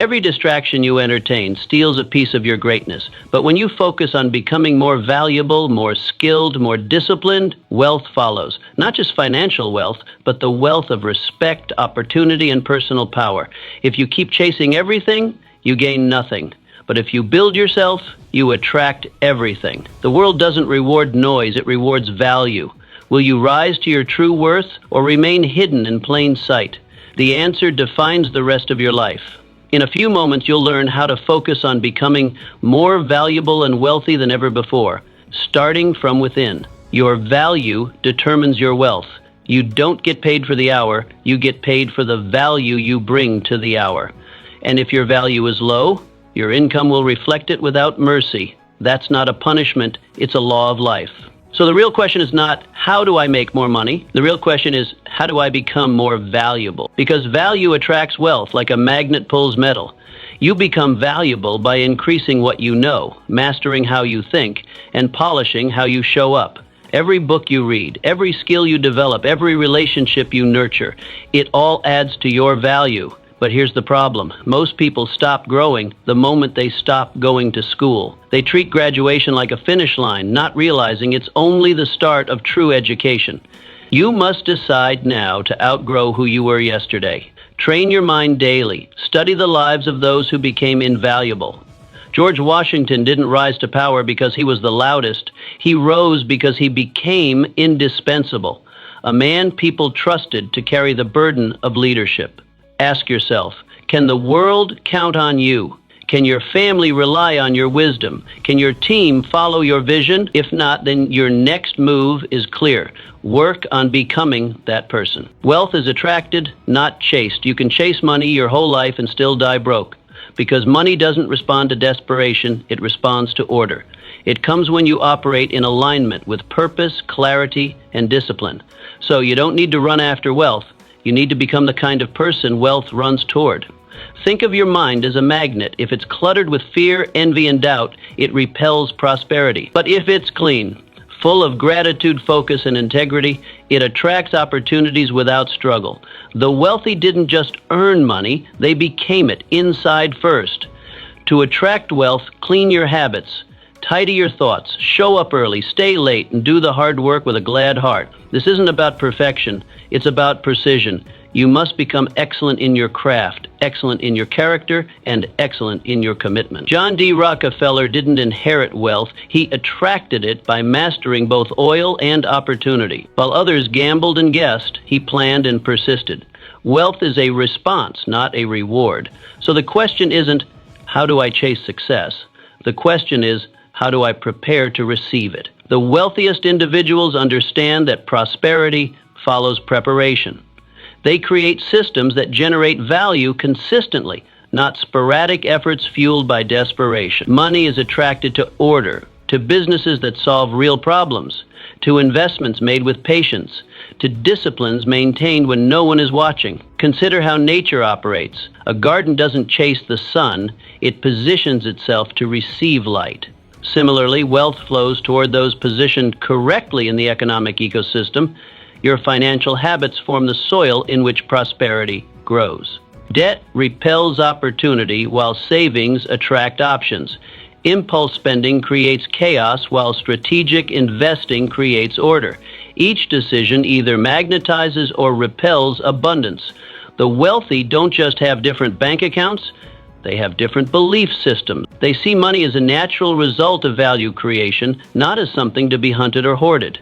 Every distraction you entertain steals a piece of your greatness. But when you focus on becoming more valuable, more skilled, more disciplined, wealth follows. Not just financial wealth, but the wealth of respect, opportunity, and personal power. If you keep chasing everything, you gain nothing. But if you build yourself, you attract everything. The world doesn't reward noise, it rewards value. Will you rise to your true worth or remain hidden in plain sight? The answer defines the rest of your life. In a few moments, you'll learn how to focus on becoming more valuable and wealthy than ever before, starting from within. Your value determines your wealth. You don't get paid for the hour, you get paid for the value you bring to the hour. And if your value is low, your income will reflect it without mercy. That's not a punishment, it's a law of life. So the real question is not, how do I make more money? The real question is, how do I become more valuable? Because value attracts wealth like a magnet pulls metal. You become valuable by increasing what you know, mastering how you think, and polishing how you show up. Every book you read, every skill you develop, every relationship you nurture, it all adds to your value. But here's the problem. Most people stop growing the moment they stop going to school. They treat graduation like a finish line, not realizing it's only the start of true education. You must decide now to outgrow who you were yesterday. Train your mind daily. Study the lives of those who became invaluable. George Washington didn't rise to power because he was the loudest. He rose because he became indispensable. A man people trusted to carry the burden of leadership. Ask yourself, can the world count on you? Can your family rely on your wisdom? Can your team follow your vision? If not, then your next move is clear. Work on becoming that person. Wealth is attracted, not chased. You can chase money your whole life and still die broke. Because money doesn't respond to desperation, it responds to order. It comes when you operate in alignment with purpose, clarity, and discipline. So you don't need to run after wealth. You need to become the kind of person wealth runs toward. Think of your mind as a magnet. If it's cluttered with fear, envy, and doubt, it repels prosperity. But if it's clean, full of gratitude, focus, and integrity, it attracts opportunities without struggle. The wealthy didn't just earn money, they became it inside first. To attract wealth, clean your habits. Tidy your thoughts, show up early, stay late, and do the hard work with a glad heart. This isn't about perfection, it's about precision. You must become excellent in your craft, excellent in your character, and excellent in your commitment. John D. Rockefeller didn't inherit wealth, he attracted it by mastering both oil and opportunity. While others gambled and guessed, he planned and persisted. Wealth is a response, not a reward. So the question isn't, how do I chase success? The question is, how do I prepare to receive it? The wealthiest individuals understand that prosperity follows preparation. They create systems that generate value consistently, not sporadic efforts fueled by desperation. Money is attracted to order, to businesses that solve real problems, to investments made with patience, to disciplines maintained when no one is watching. Consider how nature operates. A garden doesn't chase the sun, it positions itself to receive light. Similarly, wealth flows toward those positioned correctly in the economic ecosystem. Your financial habits form the soil in which prosperity grows. Debt repels opportunity while savings attract options. Impulse spending creates chaos while strategic investing creates order. Each decision either magnetizes or repels abundance. The wealthy don't just have different bank accounts, they have different belief systems. They see money as a natural result of value creation, not as something to be hunted or hoarded.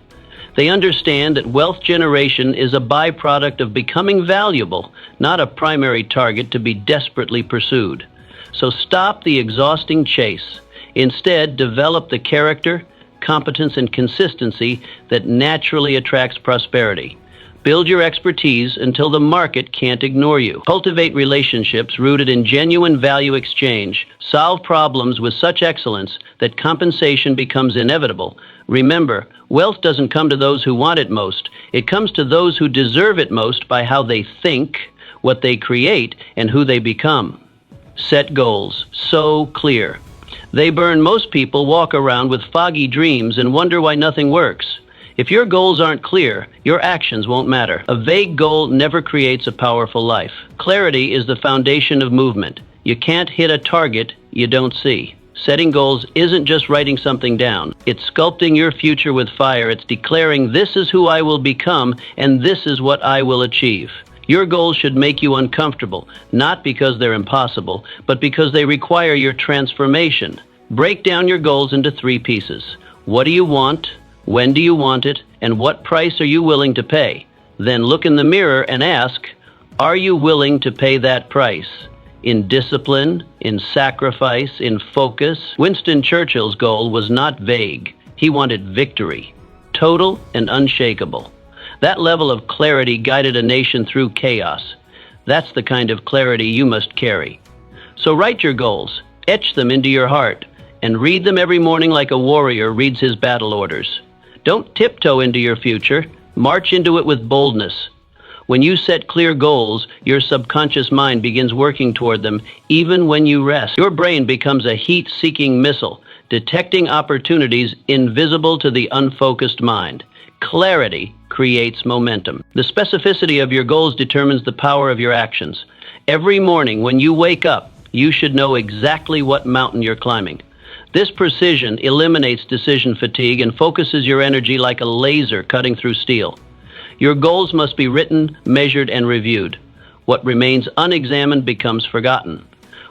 They understand that wealth generation is a byproduct of becoming valuable, not a primary target to be desperately pursued. So stop the exhausting chase. Instead, develop the character, competence, and consistency that naturally attracts prosperity. Build your expertise until the market can't ignore you. Cultivate relationships rooted in genuine value exchange. Solve problems with such excellence that compensation becomes inevitable. Remember, wealth doesn't come to those who want it most. It comes to those who deserve it most by how they think, what they create, and who they become. Set goals. So clear. They burn. Most people walk around with foggy dreams and wonder why nothing works. If your goals aren't clear, your actions won't matter. A vague goal never creates a powerful life. Clarity is the foundation of movement. You can't hit a target you don't see. Setting goals isn't just writing something down. It's sculpting your future with fire. It's declaring, this is who I will become, and this is what I will achieve. Your goals should make you uncomfortable, not because they're impossible, but because they require your transformation. Break down your goals into 3 pieces. What do you want? When do you want it? And what price are you willing to pay? Then look in the mirror and ask, are you willing to pay that price? In discipline, in sacrifice, in focus. Winston Churchill's goal was not vague. He wanted victory, total and unshakable. That level of clarity guided a nation through chaos. That's the kind of clarity you must carry. So write your goals, etch them into your heart, and read them every morning like a warrior reads his battle orders. Don't tiptoe into your future. March into it with boldness. When you set clear goals, your subconscious mind begins working toward them even when you rest. Your brain becomes a heat-seeking missile, detecting opportunities invisible to the unfocused mind. Clarity creates momentum. The specificity of your goals determines the power of your actions. Every morning when you wake up, you should know exactly what mountain you're climbing. This precision eliminates decision fatigue and focuses your energy like a laser cutting through steel. Your goals must be written, measured, and reviewed. What remains unexamined becomes forgotten.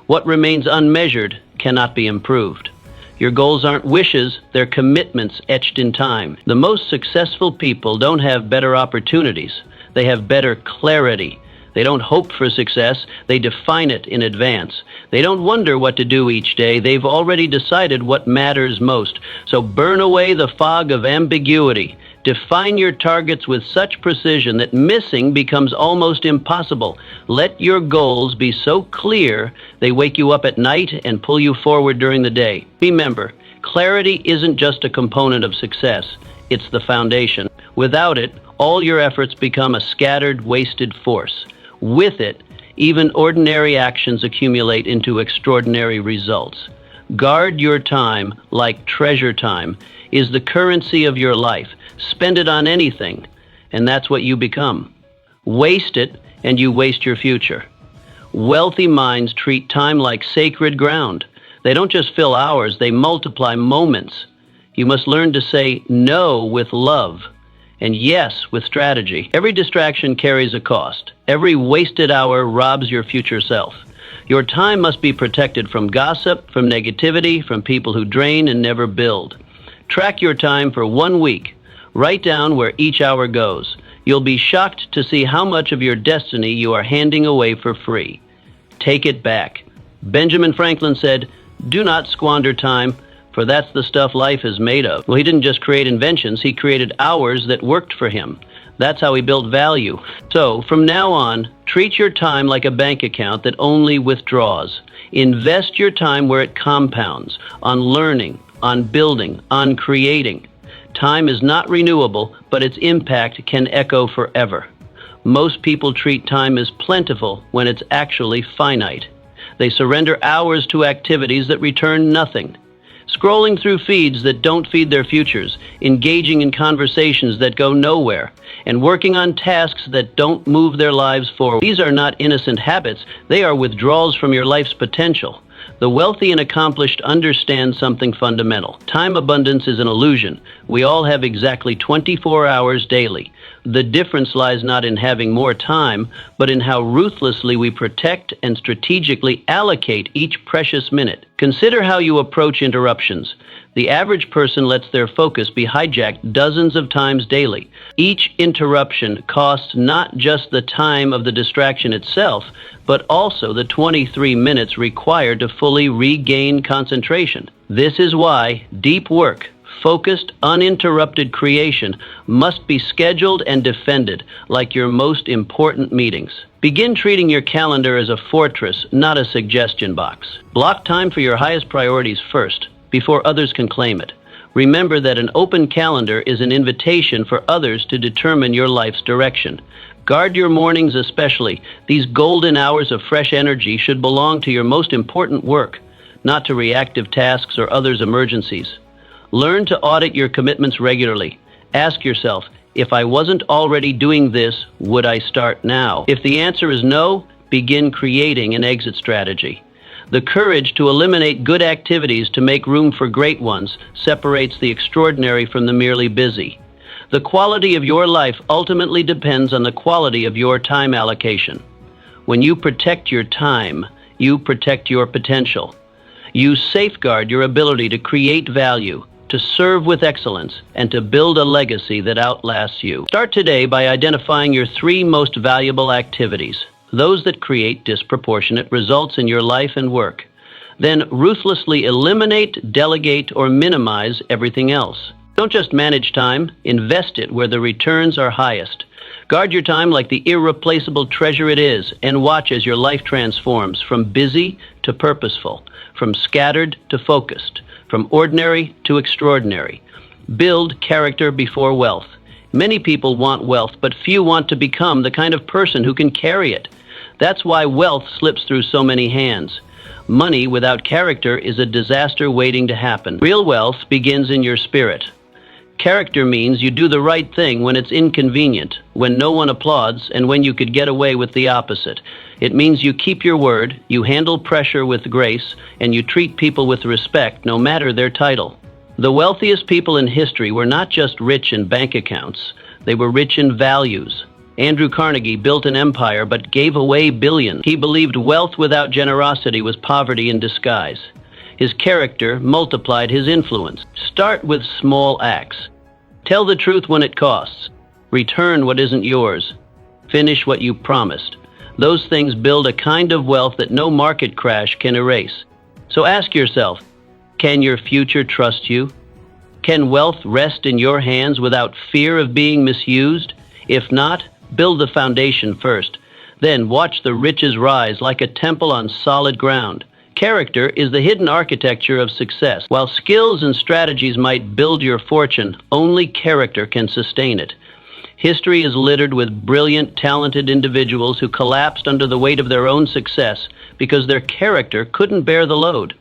What remains unmeasured cannot be improved. Your goals aren't wishes, they're commitments etched in time. The most successful people don't have better opportunities. They have better clarity. They don't hope for success, they define it in advance. They don't wonder what to do each day, they've already decided what matters most. So burn away the fog of ambiguity. Define your targets with such precision that missing becomes almost impossible. Let your goals be so clear they wake you up at night and pull you forward during the day. Remember, clarity isn't just a component of success, it's the foundation. Without it, all your efforts become a scattered, wasted force. With it, even ordinary actions accumulate into extraordinary results. Guard your time like treasure. Time is the currency of your life. Spend it on anything, and that's what you become. Waste it, and you waste your future. Wealthy minds treat time like sacred ground. They don't just fill hours, they multiply moments. You must learn to say no with love, and yes with strategy. Every distraction carries a cost. Every wasted hour robs your future self. Your time must be protected from gossip, from negativity, from people who drain and never build. Track your time for 1 week. Write down where each hour goes. You'll be shocked to see how much of your destiny you are handing away for free. Take it back. Benjamin Franklin said, "Do not squander time, for that's the stuff life is made of." Well, he didn't just create inventions, he created hours that worked for him. That's how he built value. So, from now on, treat your time like a bank account that only withdraws. Invest your time where it compounds, on learning, on building, on creating. Time is not renewable, but its impact can echo forever. Most people treat time as plentiful when it's actually finite. They surrender hours to activities that return nothing. Scrolling through feeds that don't feed their futures, engaging in conversations that go nowhere, and working on tasks that don't move their lives forward. These are not innocent habits, they are withdrawals from your life's potential. The wealthy and accomplished understand something fundamental. Time abundance is an illusion. We all have exactly 24 hours daily. The difference lies not in having more time, but in how ruthlessly we protect and strategically allocate each precious minute. Consider how you approach interruptions. The average person lets their focus be hijacked dozens of times daily. Each interruption costs not just the time of the distraction itself, but also the 23 minutes required to fully regain concentration. This is why deep work, focused, uninterrupted creation must be scheduled and defended like your most important meetings. Begin treating your calendar as a fortress, not a suggestion box. Block time for your highest priorities first, before others can claim it. Remember that an open calendar is an invitation for others to determine your life's direction. Guard your mornings especially. These golden hours of fresh energy should belong to your most important work, not to reactive tasks or others' emergencies. Learn to audit your commitments regularly. Ask yourself, if I wasn't already doing this, would I start now? If the answer is no, begin creating an exit strategy. The courage to eliminate good activities to make room for great ones separates the extraordinary from the merely busy. The quality of your life ultimately depends on the quality of your time allocation. When you protect your time, you protect your potential. You safeguard your ability to create value, to serve with excellence, and to build a legacy that outlasts you. Start today by identifying your 3 most valuable activities, those that create disproportionate results in your life and work. Then ruthlessly eliminate, delegate, or minimize everything else. Don't just manage time, invest it where the returns are highest. Guard your time like the irreplaceable treasure it is, and watch as your life transforms from busy to purposeful, from scattered to focused, from ordinary to extraordinary. Build character before wealth. Many people want wealth, but few want to become the kind of person who can carry it. That's why wealth slips through so many hands. Money without character is a disaster waiting to happen. Real wealth begins in your spirit. Character means you do the right thing when it's inconvenient, when no one applauds, and when you could get away with the opposite. It means you keep your word, you handle pressure with grace, and you treat people with respect, no matter their title. The wealthiest people in history were not just rich in bank accounts, they were rich in values. Andrew Carnegie built an empire but gave away billions. He believed wealth without generosity was poverty in disguise. His character multiplied his influence. Start with small acts. Tell the truth when it costs. Return what isn't yours. Finish what you promised. Those things build a kind of wealth that no market crash can erase. So ask yourself, can your future trust you? Can wealth rest in your hands without fear of being misused? If not, build the foundation first. Then watch the riches rise like a temple on solid ground. Character is the hidden architecture of success. While skills and strategies might build your fortune, only character can sustain it. History is littered with brilliant, talented individuals who collapsed under the weight of their own success because their character couldn't bear the load.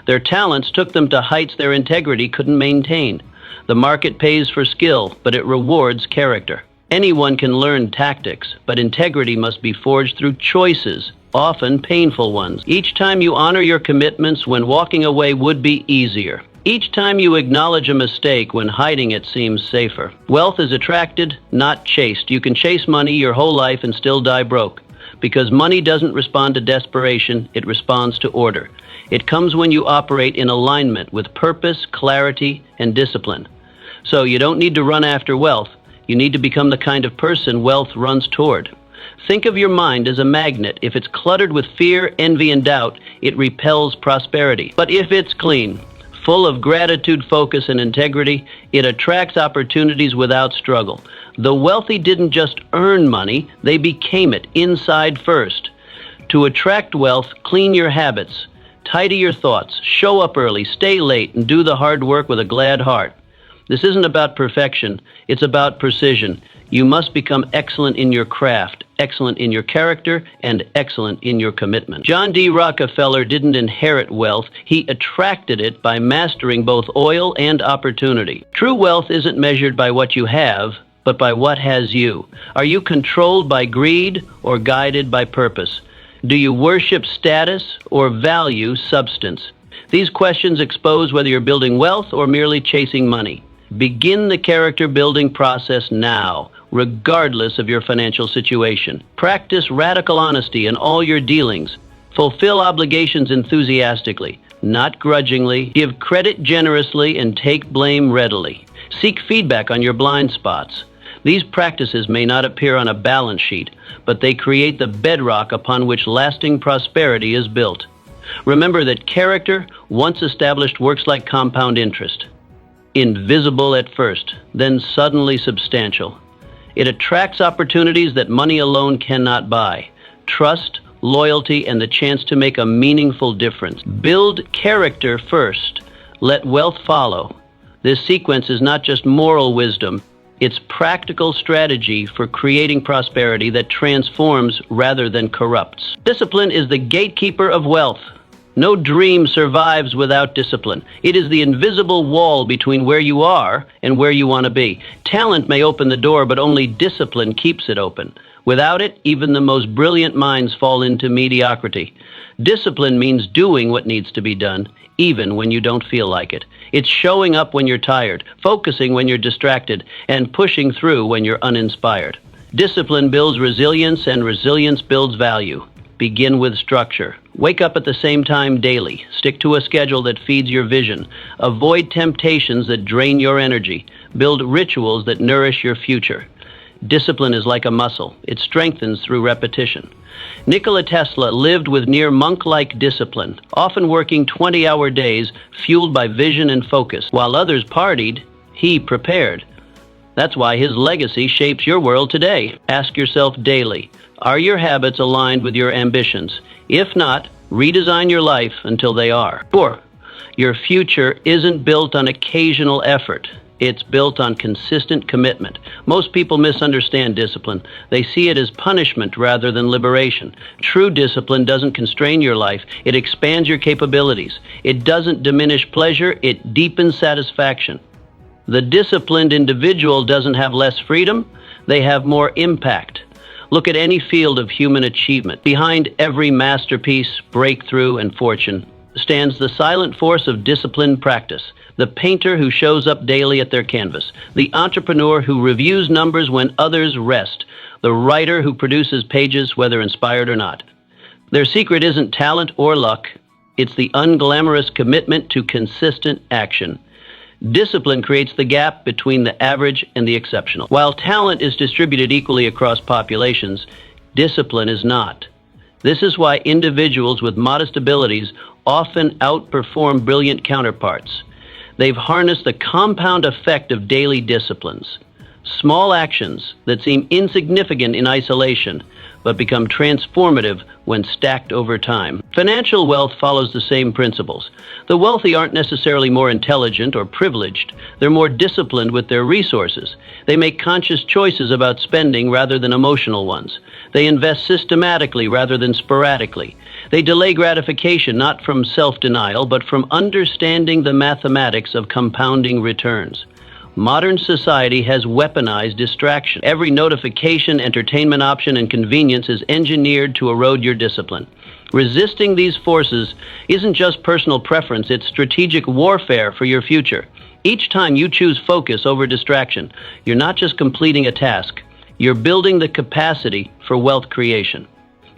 Their talents took them to heights their integrity couldn't maintain. The market pays for skill, but it rewards character. Anyone can learn tactics, but integrity must be forged through choices, often painful ones. Each time you honor your commitments when walking away would be easier. Each time you acknowledge a mistake when hiding it seems safer. Wealth is attracted, not chased. You can chase money your whole life and still die broke. Because money doesn't respond to desperation, it responds to order. It comes when you operate in alignment with purpose, clarity, and discipline. So you don't need to run after wealth. You need to become the kind of person wealth runs toward. Think of your mind as a magnet. If it's cluttered with fear, envy, and doubt, it repels prosperity. But if it's clean, full of gratitude, focus, and integrity, it attracts opportunities without struggle. The wealthy didn't just earn money, they became it, inside first. To attract wealth, clean your habits, tidy your thoughts, show up early, stay late, and do the hard work with a glad heart. This isn't about perfection, it's about precision. You must become excellent in your craft, excellent in your character, and excellent in your commitment. John D. Rockefeller didn't inherit wealth, he attracted it by mastering both oil and opportunity. True wealth isn't measured by what you have, but by what has you. Are you controlled by greed or guided by purpose? Do you worship status or value substance? These questions expose whether you're building wealth or merely chasing money. Begin the character-building process now, regardless of your financial situation. Practice radical honesty in all your dealings. Fulfill obligations enthusiastically, not grudgingly. Give credit generously and take blame readily. Seek feedback on your blind spots. These practices may not appear on a balance sheet, but they create the bedrock upon which lasting prosperity is built. Remember that character, once established, works like compound interest. Invisible at first, then suddenly substantial. It attracts opportunities that money alone cannot buy. Trust, loyalty, and the chance to make a meaningful difference. Build character first. Let wealth follow. This sequence is not just moral wisdom, it's practical strategy for creating prosperity that transforms rather than corrupts. Discipline is the gatekeeper of wealth. No dream survives without discipline. It is the invisible wall between where you are and where you want to be. Talent may open the door, but only discipline keeps it open. Without it, even the most brilliant minds fall into mediocrity. Discipline means doing what needs to be done, even when you don't feel like it. It's showing up when you're tired, focusing when you're distracted, and pushing through when you're uninspired. Discipline builds resilience, and resilience builds value. Begin with structure. Wake up at the same time daily. Stick to a schedule that feeds your vision. Avoid temptations that drain your energy. Build rituals that nourish your future. Discipline is like a muscle. It strengthens through repetition. Nikola Tesla lived with near monk-like discipline, often working 20-hour days fueled by vision and focus. While others partied, he prepared. That's why his legacy shapes your world today. Ask yourself daily, are your habits aligned with your ambitions? If not, redesign your life until they are. 4. Your future isn't built on occasional effort. It's built on consistent commitment. Most people misunderstand discipline. They see it as punishment rather than liberation. True discipline doesn't constrain your life. It expands your capabilities. It doesn't diminish pleasure. It deepens satisfaction. The disciplined individual doesn't have less freedom. They have more impact. Look at any field of human achievement. Behind every masterpiece, breakthrough, and fortune stands the silent force of disciplined practice. The painter who shows up daily at their canvas. The entrepreneur who reviews numbers when others rest. The writer who produces pages whether inspired or not. Their secret isn't talent or luck. It's the unglamorous commitment to consistent action. Discipline creates the gap between the average and the exceptional. While talent is distributed equally across populations, discipline is not. This is why individuals with modest abilities often outperform brilliant counterparts. They've harnessed the compound effect of daily disciplines. Small actions that seem insignificant in isolation, but become transformative when stacked over time. Financial wealth follows the same principles. The wealthy aren't necessarily more intelligent or privileged. They're more disciplined with their resources. They make conscious choices about spending rather than emotional ones. They invest systematically rather than sporadically. They delay gratification not from self-denial, but from understanding the mathematics of compounding returns. Modern society has weaponized distraction. Every notification, entertainment option, and convenience is engineered to erode your discipline. Resisting these forces isn't just personal preference, it's strategic warfare for your future. Each time you choose focus over distraction, you're not just completing a task, you're building the capacity for wealth creation.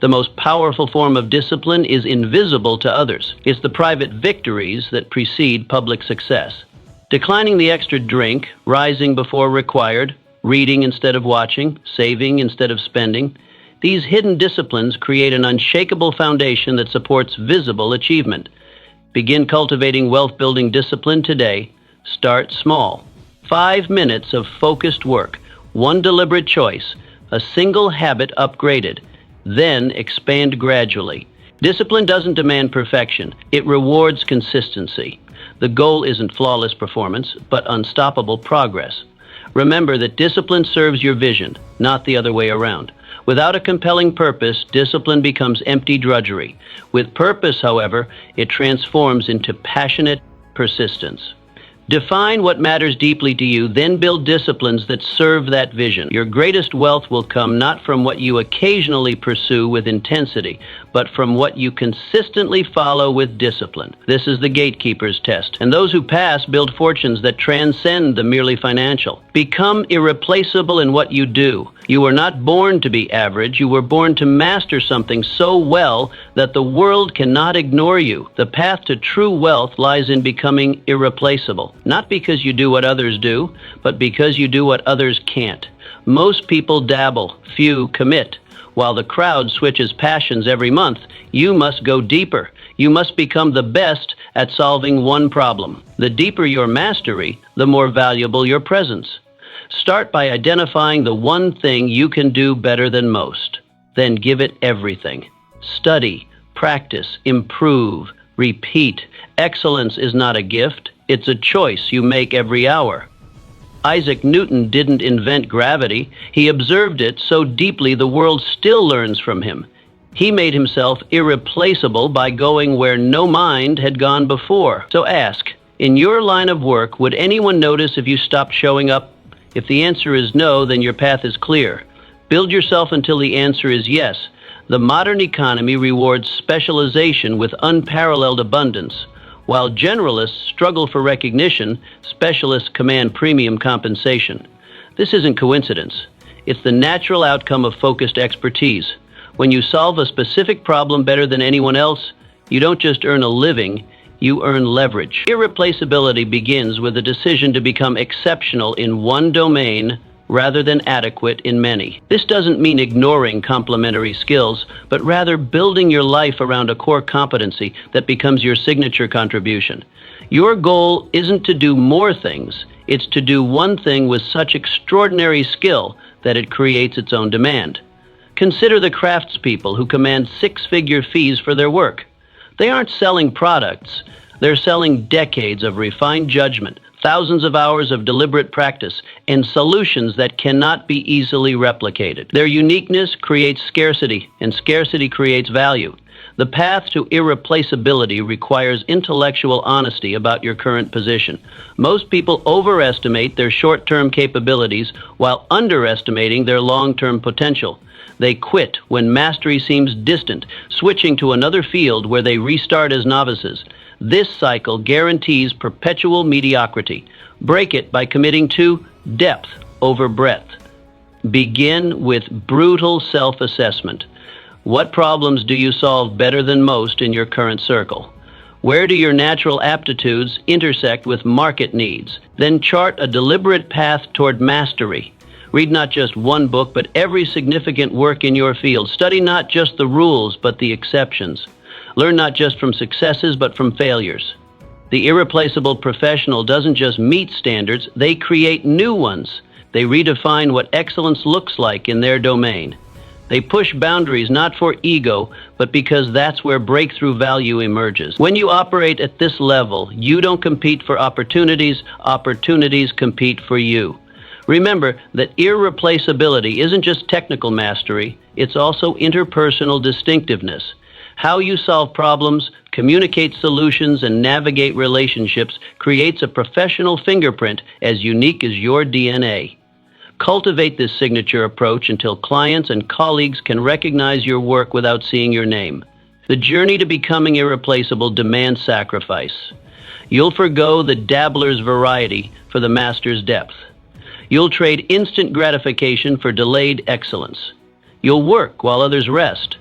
The most powerful form of discipline is invisible to others. It's the private victories that precede public success. Declining the extra drink, rising before required, reading instead of watching, saving instead of spending. These hidden disciplines create an unshakable foundation that supports visible achievement. Begin cultivating wealth-building discipline today. Start small. 5 minutes of focused work, one deliberate choice, a single habit upgraded. Then expand gradually. Discipline doesn't demand perfection. It rewards consistency. The goal isn't flawless performance, but unstoppable progress. Remember that discipline serves your vision, not the other way around. Without a compelling purpose, discipline becomes empty drudgery. With purpose, however, it transforms into passionate persistence. Define what matters deeply to you, then build disciplines that serve that vision. Your greatest wealth will come not from what you occasionally pursue with intensity, but from what you consistently follow with discipline. This is the gatekeeper's test, and those who pass build fortunes that transcend the merely financial. Become irreplaceable in what you do. You were not born to be average. You were born to master something so well that the world cannot ignore you. The path to true wealth lies in becoming irreplaceable. Not because you do what others do, but because you do what others can't. Most people dabble, few commit. While the crowd switches passions every month, you must go deeper. You must become the best at solving one problem. The deeper your mastery, the more valuable your presence. Start by identifying the one thing you can do better than most. Then give it everything. Study, practice, improve, repeat. Excellence is not a gift. It's a choice you make every hour. Isaac Newton didn't invent gravity. He observed it so deeply the world still learns from him. He made himself irreplaceable by going where no mind had gone before. So ask, in your line of work, would anyone notice if you stopped showing up? If the answer is no, then your path is clear. Build yourself until the answer is yes. The modern economy rewards specialization with unparalleled abundance. While generalists struggle for recognition, specialists command premium compensation. This isn't coincidence. It's the natural outcome of focused expertise. When you solve a specific problem better than anyone else, you don't just earn a living, you earn leverage. Irreplaceability begins with a decision to become exceptional in one domain rather than adequate in many. This doesn't mean ignoring complementary skills, but rather building your life around a core competency that becomes your signature contribution. Your goal isn't to do more things, it's to do one thing with such extraordinary skill that it creates its own demand. Consider the craftspeople who command six-figure fees for their work. They aren't selling products, they're selling decades of refined judgment, thousands of hours of deliberate practice, and solutions that cannot be easily replicated. Their uniqueness creates scarcity, and scarcity creates value. The path to irreplaceability requires intellectual honesty about your current position. Most people overestimate their short-term capabilities while underestimating their long-term potential. They quit when mastery seems distant, switching to another field where they restart as novices. This cycle guarantees perpetual mediocrity. Break it by committing to depth over breadth. Begin with brutal self-assessment. What problems do you solve better than most in your current circle? Where do your natural aptitudes intersect with market needs? Then chart a deliberate path toward mastery. Read not just one book, but every significant work in your field. Study not just the rules, but the exceptions. Learn not just from successes, but from failures. The irreplaceable professional doesn't just meet standards, they create new ones. They redefine what excellence looks like in their domain. They push boundaries not for ego, but because that's where breakthrough value emerges. When you operate at this level, you don't compete for opportunities, opportunities compete for you. Remember that irreplaceability isn't just technical mastery, it's also interpersonal distinctiveness. How you solve problems, communicate solutions, and navigate relationships creates a professional fingerprint as unique as your DNA. Cultivate this signature approach until clients and colleagues can recognize your work without seeing your name. The journey to becoming irreplaceable demands sacrifice. You'll forgo the dabbler's variety for the master's depth. You'll trade instant gratification for delayed excellence. You'll work while others rest.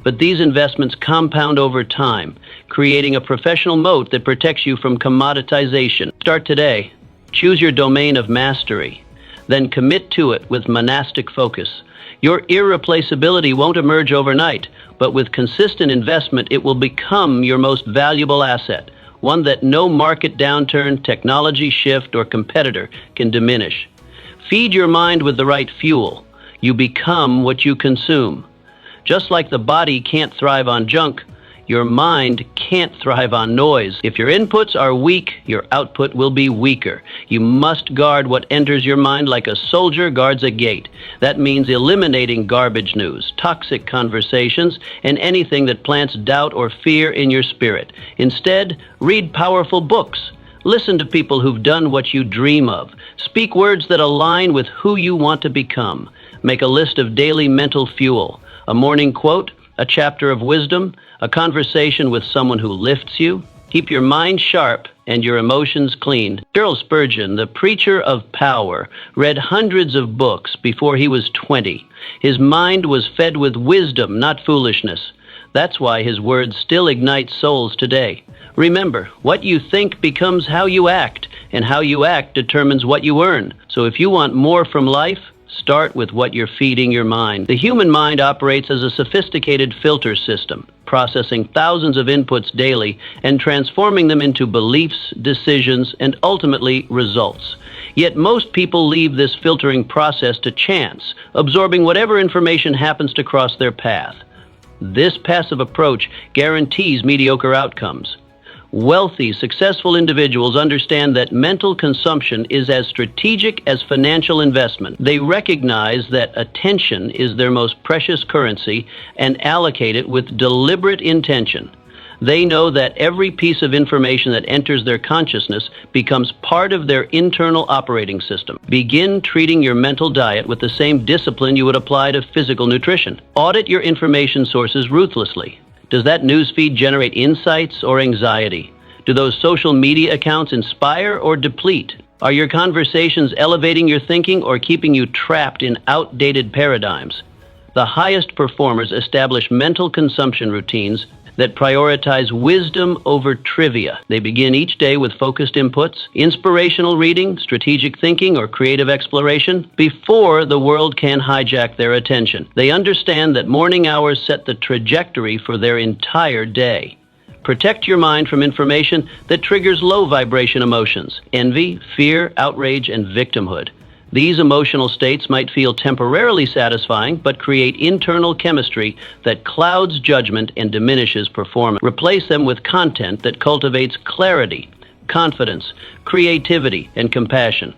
But these investments compound over time, creating a professional moat that protects you from commoditization. Start today. Choose your domain of mastery. Then commit to it with monastic focus. Your irreplaceability won't emerge overnight, but with consistent investment, it will become your most valuable asset, one that no market downturn, technology shift, or competitor can diminish. Feed your mind with the right fuel. You become what you consume. Just like the body can't thrive on junk, your mind can't thrive on noise. If your inputs are weak, your output will be weaker. You must guard what enters your mind like a soldier guards a gate. That means eliminating garbage news, toxic conversations, and anything that plants doubt or fear in your spirit. Instead, read powerful books. Listen to people who've done what you dream of. Speak words that align with who you want to become. Make a list of daily mental fuel. A morning quote, a chapter of wisdom, a conversation with someone who lifts you. Keep your mind sharp and your emotions clean. Charles Spurgeon, the preacher of power, read hundreds of books before he was 20. His mind was fed with wisdom, not foolishness. That's why his words still ignite souls today. Remember, what you think becomes how you act, and how you act determines what you earn. So if you want more from life, start with what you're feeding your mind. The human mind operates as a sophisticated filter system, processing thousands of inputs daily and transforming them into beliefs, decisions, and ultimately results. Yet most people leave this filtering process to chance, absorbing whatever information happens to cross their path. This passive approach guarantees mediocre outcomes. Wealthy, successful individuals understand that mental consumption is as strategic as financial investment. They recognize that attention is their most precious currency and allocate it with deliberate intention. They know that every piece of information that enters their consciousness becomes part of their internal operating system. Begin treating your mental diet with the same discipline you would apply to physical nutrition. Audit your information sources ruthlessly. Does that newsfeed generate insights or anxiety? Do those social media accounts inspire or deplete? Are your conversations elevating your thinking or keeping you trapped in outdated paradigms? The highest performers establish mental consumption routines that prioritize wisdom over trivia. They begin each day with focused inputs, inspirational reading, strategic thinking, or creative exploration before the world can hijack their attention. They understand that morning hours set the trajectory for their entire day. Protect your mind from information that triggers low vibration emotions, envy, fear, outrage, and victimhood. These emotional states might feel temporarily satisfying, but create internal chemistry that clouds judgment and diminishes performance. Replace them with content that cultivates clarity, confidence, creativity, and compassion.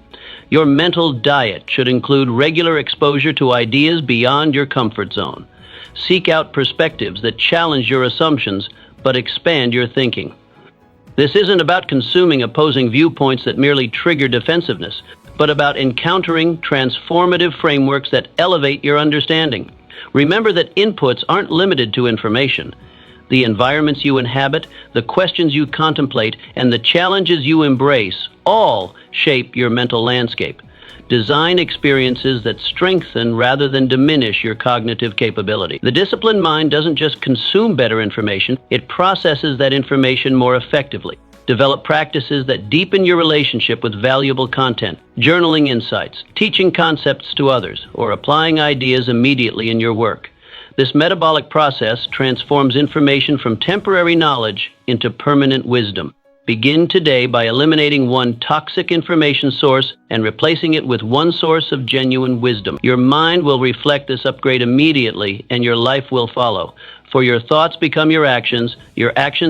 Your mental diet should include regular exposure to ideas beyond your comfort zone. Seek out perspectives that challenge your assumptions, but expand your thinking. This isn't about consuming opposing viewpoints that merely trigger defensiveness, but about encountering transformative frameworks that elevate your understanding. Remember that inputs aren't limited to information. The environments you inhabit, the questions you contemplate, and the challenges you embrace all shape your mental landscape. Design experiences that strengthen rather than diminish your cognitive capability. The disciplined mind doesn't just consume better information, it processes that information more effectively. Develop practices that deepen your relationship with valuable content, journaling insights, teaching concepts to others, or applying ideas immediately in your work. This metabolic process transforms information from temporary knowledge into permanent wisdom. Begin today by eliminating one toxic information source and replacing it with one source of genuine wisdom. Your mind will reflect this upgrade immediately, and your life will follow. For your thoughts become your actions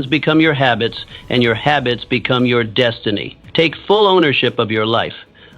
become your habits, and your habits become your destiny. Take full ownership of your life.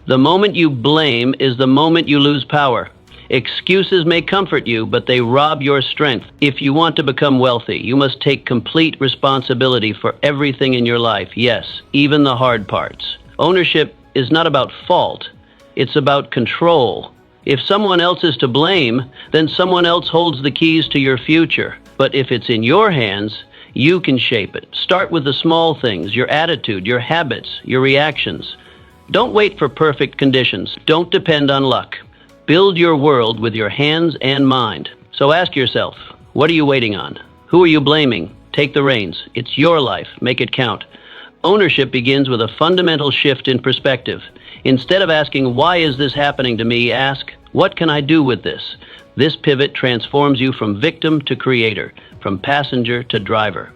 The moment you blame is the moment you lose power. Excuses may comfort you, but they rob your strength. If you want to become wealthy, you must take complete responsibility for everything in your life. Yes, even the hard parts. Ownership is not about fault. It's about control. If someone else is to blame, then someone else holds the keys to your future. But if it's in your hands, you can shape it. Start with the small things, your attitude, your habits, your reactions. Don't wait for perfect conditions. Don't depend on luck. Build your world with your hands and mind. So ask yourself, what are you waiting on? Who are you blaming? Take the reins. It's your life. Make it count. Ownership begins with a fundamental shift in perspective. Instead of asking, why is this happening to me, ask, what can I do with this? This pivot transforms you from victim to creator, from passenger to driver.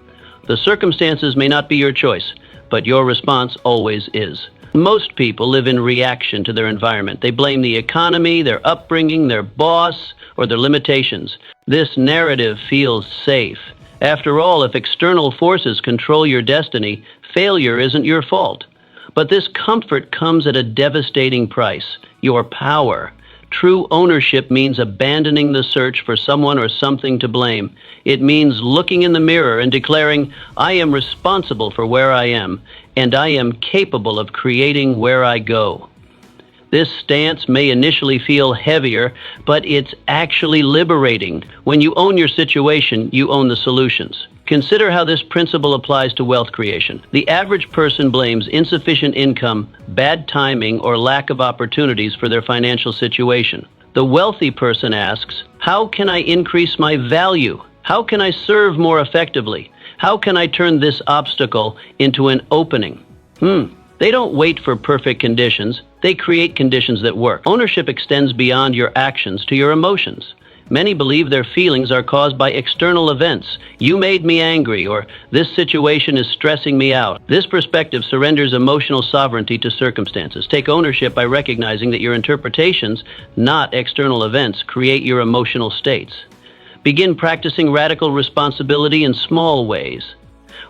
The circumstances may not be your choice, but your response always is. Most people live in reaction to their environment. They blame the economy, their upbringing, their boss, or their limitations. This narrative feels safe. After all, if external forces control your destiny, failure isn't your fault. But this comfort comes at a devastating price: your power. True ownership means abandoning the search for someone or something to blame. It means looking in the mirror and declaring, I am responsible for where I am, and I am capable of creating where I go. This stance may initially feel heavier, but it's actually liberating. When you own your situation, you own the solutions. Consider how this principle applies to wealth creation. The average person blames insufficient income, bad timing, or lack of opportunities for their financial situation. The wealthy person asks, how can I increase my value? How can I serve more effectively? How can I turn this obstacle into an opening? They don't wait for perfect conditions. They create conditions that work. Ownership extends beyond your actions to your emotions. Many believe their feelings are caused by external events. You made me angry, or this situation is stressing me out. This perspective surrenders emotional sovereignty to circumstances. Take ownership by recognizing that your interpretations, not external events, create your emotional states. Begin practicing radical responsibility in small ways.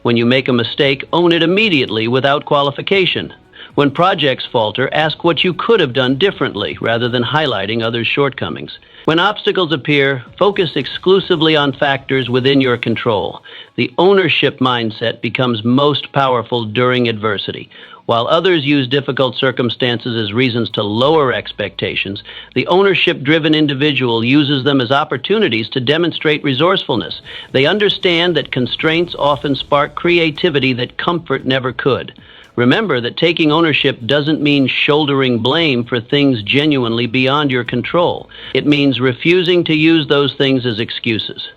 When you make a mistake, own it immediately without qualification. When projects falter, ask what you could have done differently rather than highlighting others' shortcomings. When obstacles appear, focus exclusively on factors within your control. The ownership mindset becomes most powerful during adversity. While others use difficult circumstances as reasons to lower expectations, the ownership-driven individual uses them as opportunities to demonstrate resourcefulness. They understand that constraints often spark creativity that comfort never could. Remember that taking ownership doesn't mean shouldering blame for things genuinely beyond your control. It means refusing to use those things as excuses.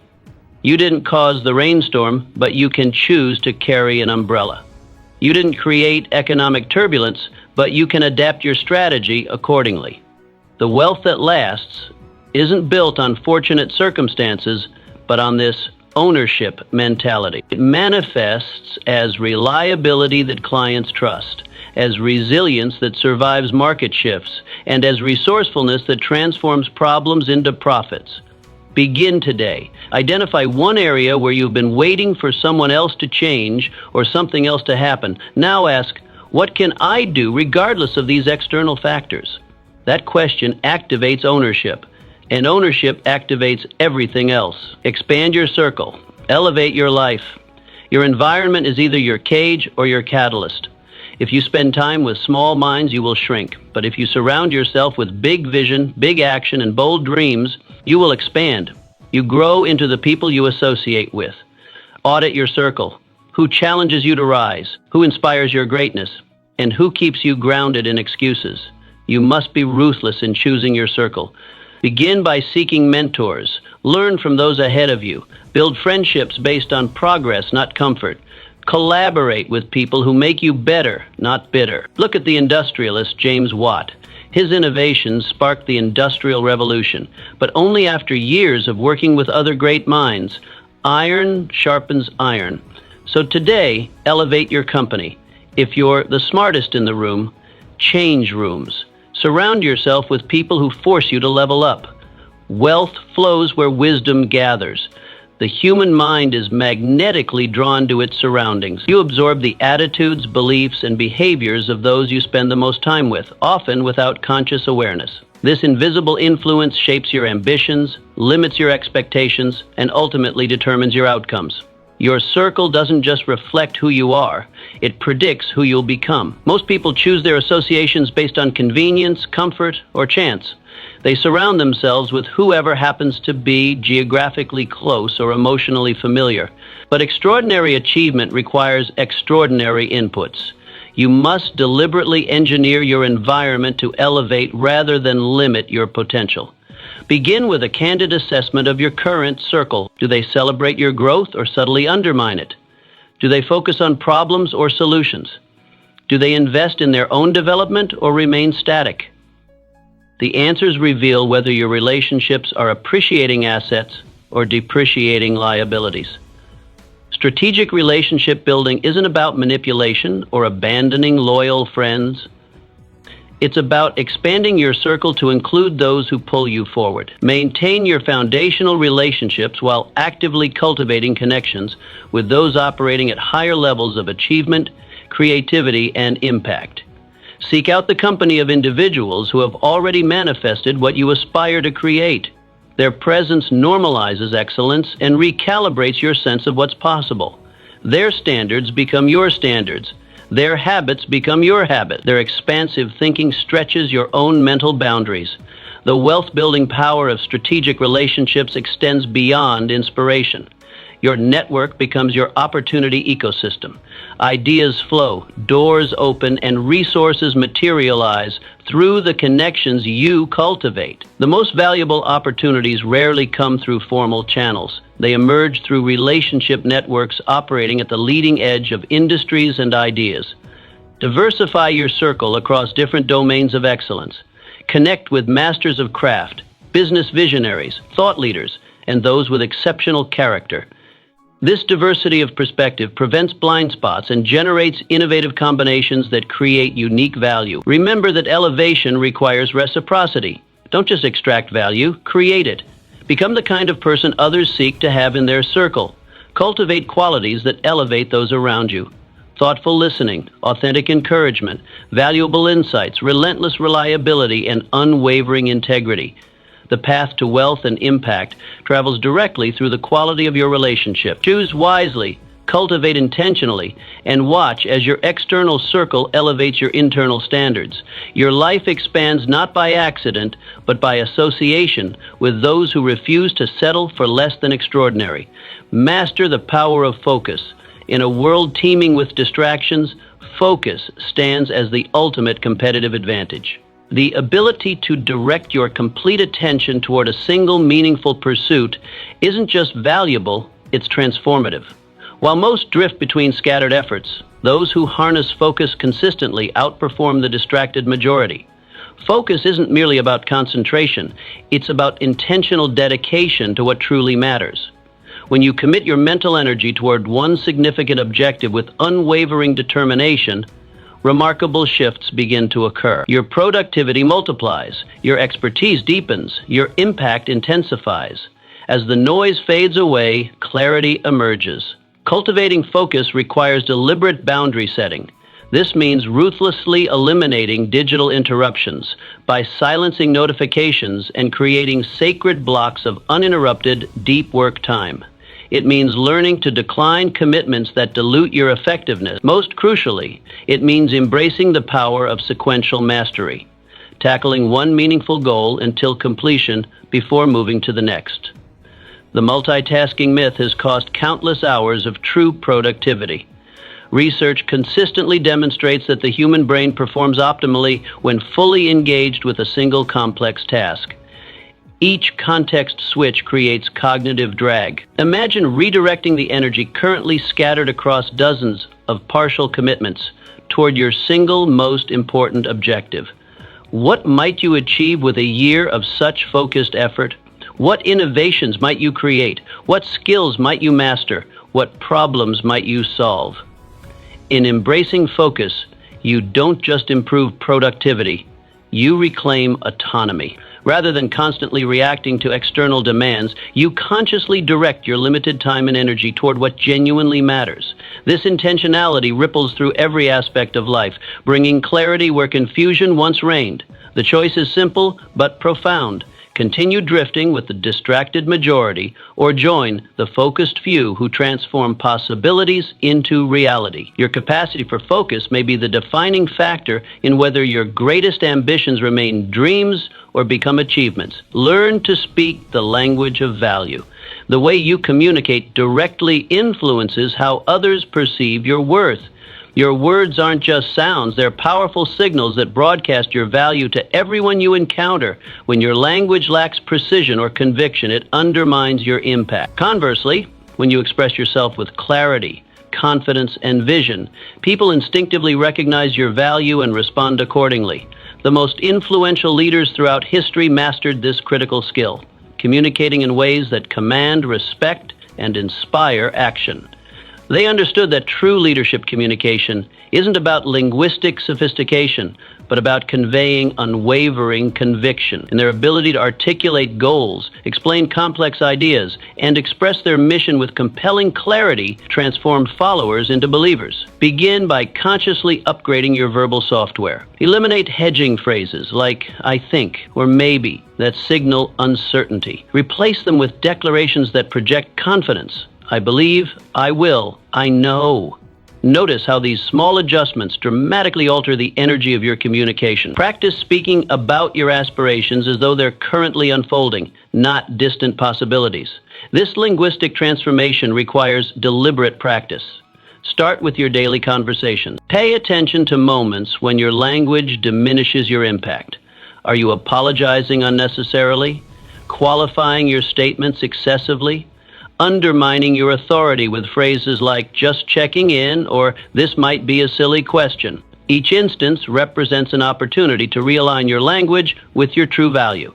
You didn't cause the rainstorm, but you can choose to carry an umbrella. You didn't create economic turbulence, but you can adapt your strategy accordingly. The wealth that lasts isn't built on fortunate circumstances, but on this ownership mentality. It manifests as reliability that clients trust, as resilience that survives market shifts, and as resourcefulness that transforms problems into profits. Begin today. Identify one area where you've been waiting for someone else to change or something else to happen. Now ask, what can I do regardless of these external factors? That question activates ownership, and ownership activates everything else. Expand your circle. Elevate your life. Your environment is either your cage or your catalyst. If you spend time with small minds, you will shrink. But if you surround yourself with big vision, big action, and bold dreams, you will expand. You grow into the people you associate with. Audit your circle. Who challenges you to rise? Who inspires your greatness? And who keeps you grounded in excuses? You must be ruthless in choosing your circle. Begin by seeking mentors. Learn from those ahead of you. Build friendships based on progress, not comfort. Collaborate with people who make you better, not bitter. Look at the industrialist James Watt. His innovations sparked the Industrial Revolution, but only after years of working with other great minds. Iron sharpens iron. So today, elevate your company. If you're the smartest in the room, change rooms. Surround yourself with people who force you to level up. Wealth flows where wisdom gathers. The human mind is magnetically drawn to its surroundings. You absorb the attitudes, beliefs, and behaviors of those you spend the most time with, often without conscious awareness. This invisible influence shapes your ambitions, limits your expectations, and ultimately determines your outcomes. Your circle doesn't just reflect who you are, it predicts who you'll become. Most people choose their associations based on convenience, comfort, or chance. They surround themselves with whoever happens to be geographically close or emotionally familiar. But extraordinary achievement requires extraordinary inputs. You must deliberately engineer your environment to elevate rather than limit your potential. Begin with a candid assessment of your current circle. Do they celebrate your growth or subtly undermine it? Do they focus on problems or solutions? Do they invest in their own development or remain static? The answers reveal whether your relationships are appreciating assets or depreciating liabilities. Strategic relationship building isn't about manipulation or abandoning loyal friends. It's about expanding your circle to include those who pull you forward. Maintain your foundational relationships while actively cultivating connections with those operating at higher levels of achievement, creativity, and impact. Seek out the company of individuals who have already manifested what you aspire to create. Their presence normalizes excellence and recalibrates your sense of what's possible. Their standards become your standards. Their habits become your habit. Their expansive thinking stretches your own mental boundaries. The wealth-building power of strategic relationships extends beyond inspiration. Your network becomes your opportunity ecosystem. Ideas flow, doors open, and resources materialize through the connections you cultivate. The most valuable opportunities rarely come through formal channels. They emerge through relationship networks operating at the leading edge of industries and ideas. Diversify your circle across different domains of excellence. Connect with masters of craft, business visionaries, thought leaders, and those with exceptional character. This diversity of perspective prevents blind spots and generates innovative combinations that create unique value. Remember that elevation requires reciprocity. Don't just extract value, create it. Become the kind of person others seek to have in their circle. Cultivate qualities that elevate those around you. Thoughtful listening, authentic encouragement, valuable insights, relentless reliability, and unwavering integrity. The path to wealth and impact travels directly through the quality of your relationship. Choose wisely, cultivate intentionally, and watch as your external circle elevates your internal standards. Your life expands not by accident, but by association with those who refuse to settle for less than extraordinary. Master the power of focus. In a world teeming with distractions, focus stands as the ultimate competitive advantage. The ability to direct your complete attention toward a single meaningful pursuit isn't just valuable, it's transformative. While most drift between scattered efforts, those who harness focus consistently outperform the distracted majority. Focus isn't merely about concentration, it's about intentional dedication to what truly matters. When you commit your mental energy toward one significant objective with unwavering determination, remarkable shifts begin to occur. Your productivity multiplies, your expertise deepens, your impact intensifies. As the noise fades away, clarity emerges. Cultivating focus requires deliberate boundary setting. This means ruthlessly eliminating digital interruptions by silencing notifications and creating sacred blocks of uninterrupted, deep work time. It means learning to decline commitments that dilute your effectiveness. Most crucially, it means embracing the power of sequential mastery, tackling one meaningful goal until completion before moving to the next. The multitasking myth has cost countless hours of true productivity. Research consistently demonstrates that the human brain performs optimally when fully engaged with a single complex task. Each context switch creates cognitive drag. Imagine redirecting the energy currently scattered across dozens of partial commitments toward your single most important objective. What might you achieve with a year of such focused effort? What innovations might you create? What skills might you master? What problems might you solve? In embracing focus, you don't just improve productivity, you reclaim autonomy. Rather than constantly reacting to external demands, you consciously direct your limited time and energy toward what genuinely matters. This intentionality ripples through every aspect of life, bringing clarity where confusion once reigned. The choice is simple but profound. Continue drifting with the distracted majority, or join the focused few who transform possibilities into reality. Your capacity for focus may be the defining factor in whether your greatest ambitions remain dreams or become achievements. Learn to speak the language of value. The way you communicate directly influences how others perceive your worth. Your words aren't just sounds, they're powerful signals that broadcast your value to everyone you encounter. When your language lacks precision or conviction, it undermines your impact. Conversely, when you express yourself with clarity, confidence, and vision, people instinctively recognize your value and respond accordingly. The most influential leaders throughout history mastered this critical skill, communicating in ways that command respect and inspire action. They understood that true leadership communication isn't about linguistic sophistication, but about conveying unwavering conviction. In their ability to articulate goals, explain complex ideas, and express their mission with compelling clarity transformed followers into believers. Begin by consciously upgrading your verbal software. Eliminate hedging phrases like "I think" or "maybe" that signal uncertainty. Replace them with declarations that project confidence. I believe, I will, I know. Notice how these small adjustments dramatically alter the energy of your communication. Practice speaking about your aspirations as though they're currently unfolding, not distant possibilities. This linguistic transformation requires deliberate practice. Start with your daily conversations. Pay attention to moments when your language diminishes your impact. Are you apologizing unnecessarily? Qualifying your statements excessively? Undermining your authority with phrases like "just checking in" or "this might be a silly question"? Each instance represents an opportunity to realign your language with your true value.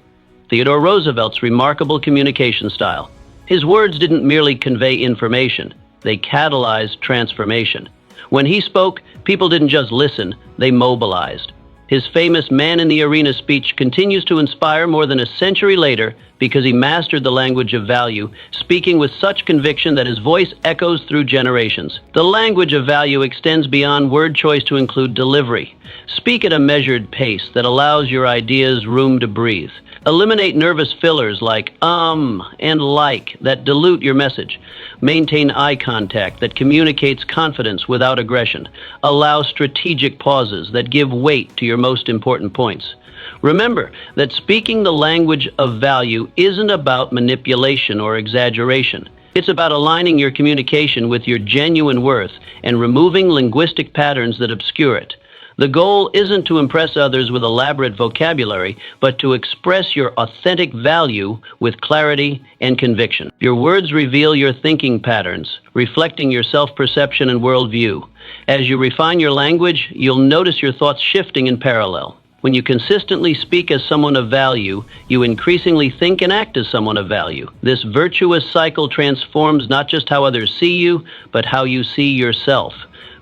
Theodore Roosevelt's remarkable communication style. His words didn't merely convey information, they catalyzed transformation. When he spoke, people didn't just listen, they mobilized. His famous man in the arena speech continues to inspire more than a century later because he mastered the language of value, speaking with such conviction that his voice echoes through generations. The language of value extends beyond word choice to include delivery. Speak at a measured pace that allows your ideas room to breathe. Eliminate nervous fillers like and like that dilute your message. Maintain eye contact that communicates confidence without aggression. Allow strategic pauses that give weight to your most important points. Remember that speaking the language of value isn't about manipulation or exaggeration. It's about aligning your communication with your genuine worth and removing linguistic patterns that obscure it. The goal isn't to impress others with elaborate vocabulary, but to express your authentic value with clarity and conviction. Your words reveal your thinking patterns, reflecting your self-perception and worldview. As you refine your language, you'll notice your thoughts shifting in parallel. When you consistently speak as someone of value, you increasingly think and act as someone of value. This virtuous cycle transforms not just how others see you, but how you see yourself.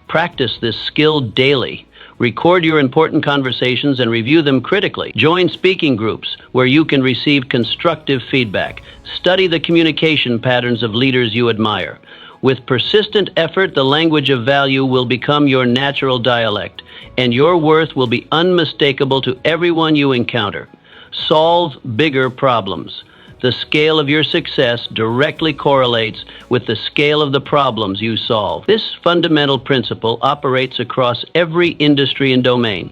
Practice this skill daily. Record your important conversations and review them critically. Join speaking groups where you can receive constructive feedback. Study the communication patterns of leaders you admire. With persistent effort, the language of value will become your natural dialect, and your worth will be unmistakable to everyone you encounter. Solve bigger problems. The scale of your success directly correlates with the scale of the problems you solve. This fundamental principle operates across every industry and domain.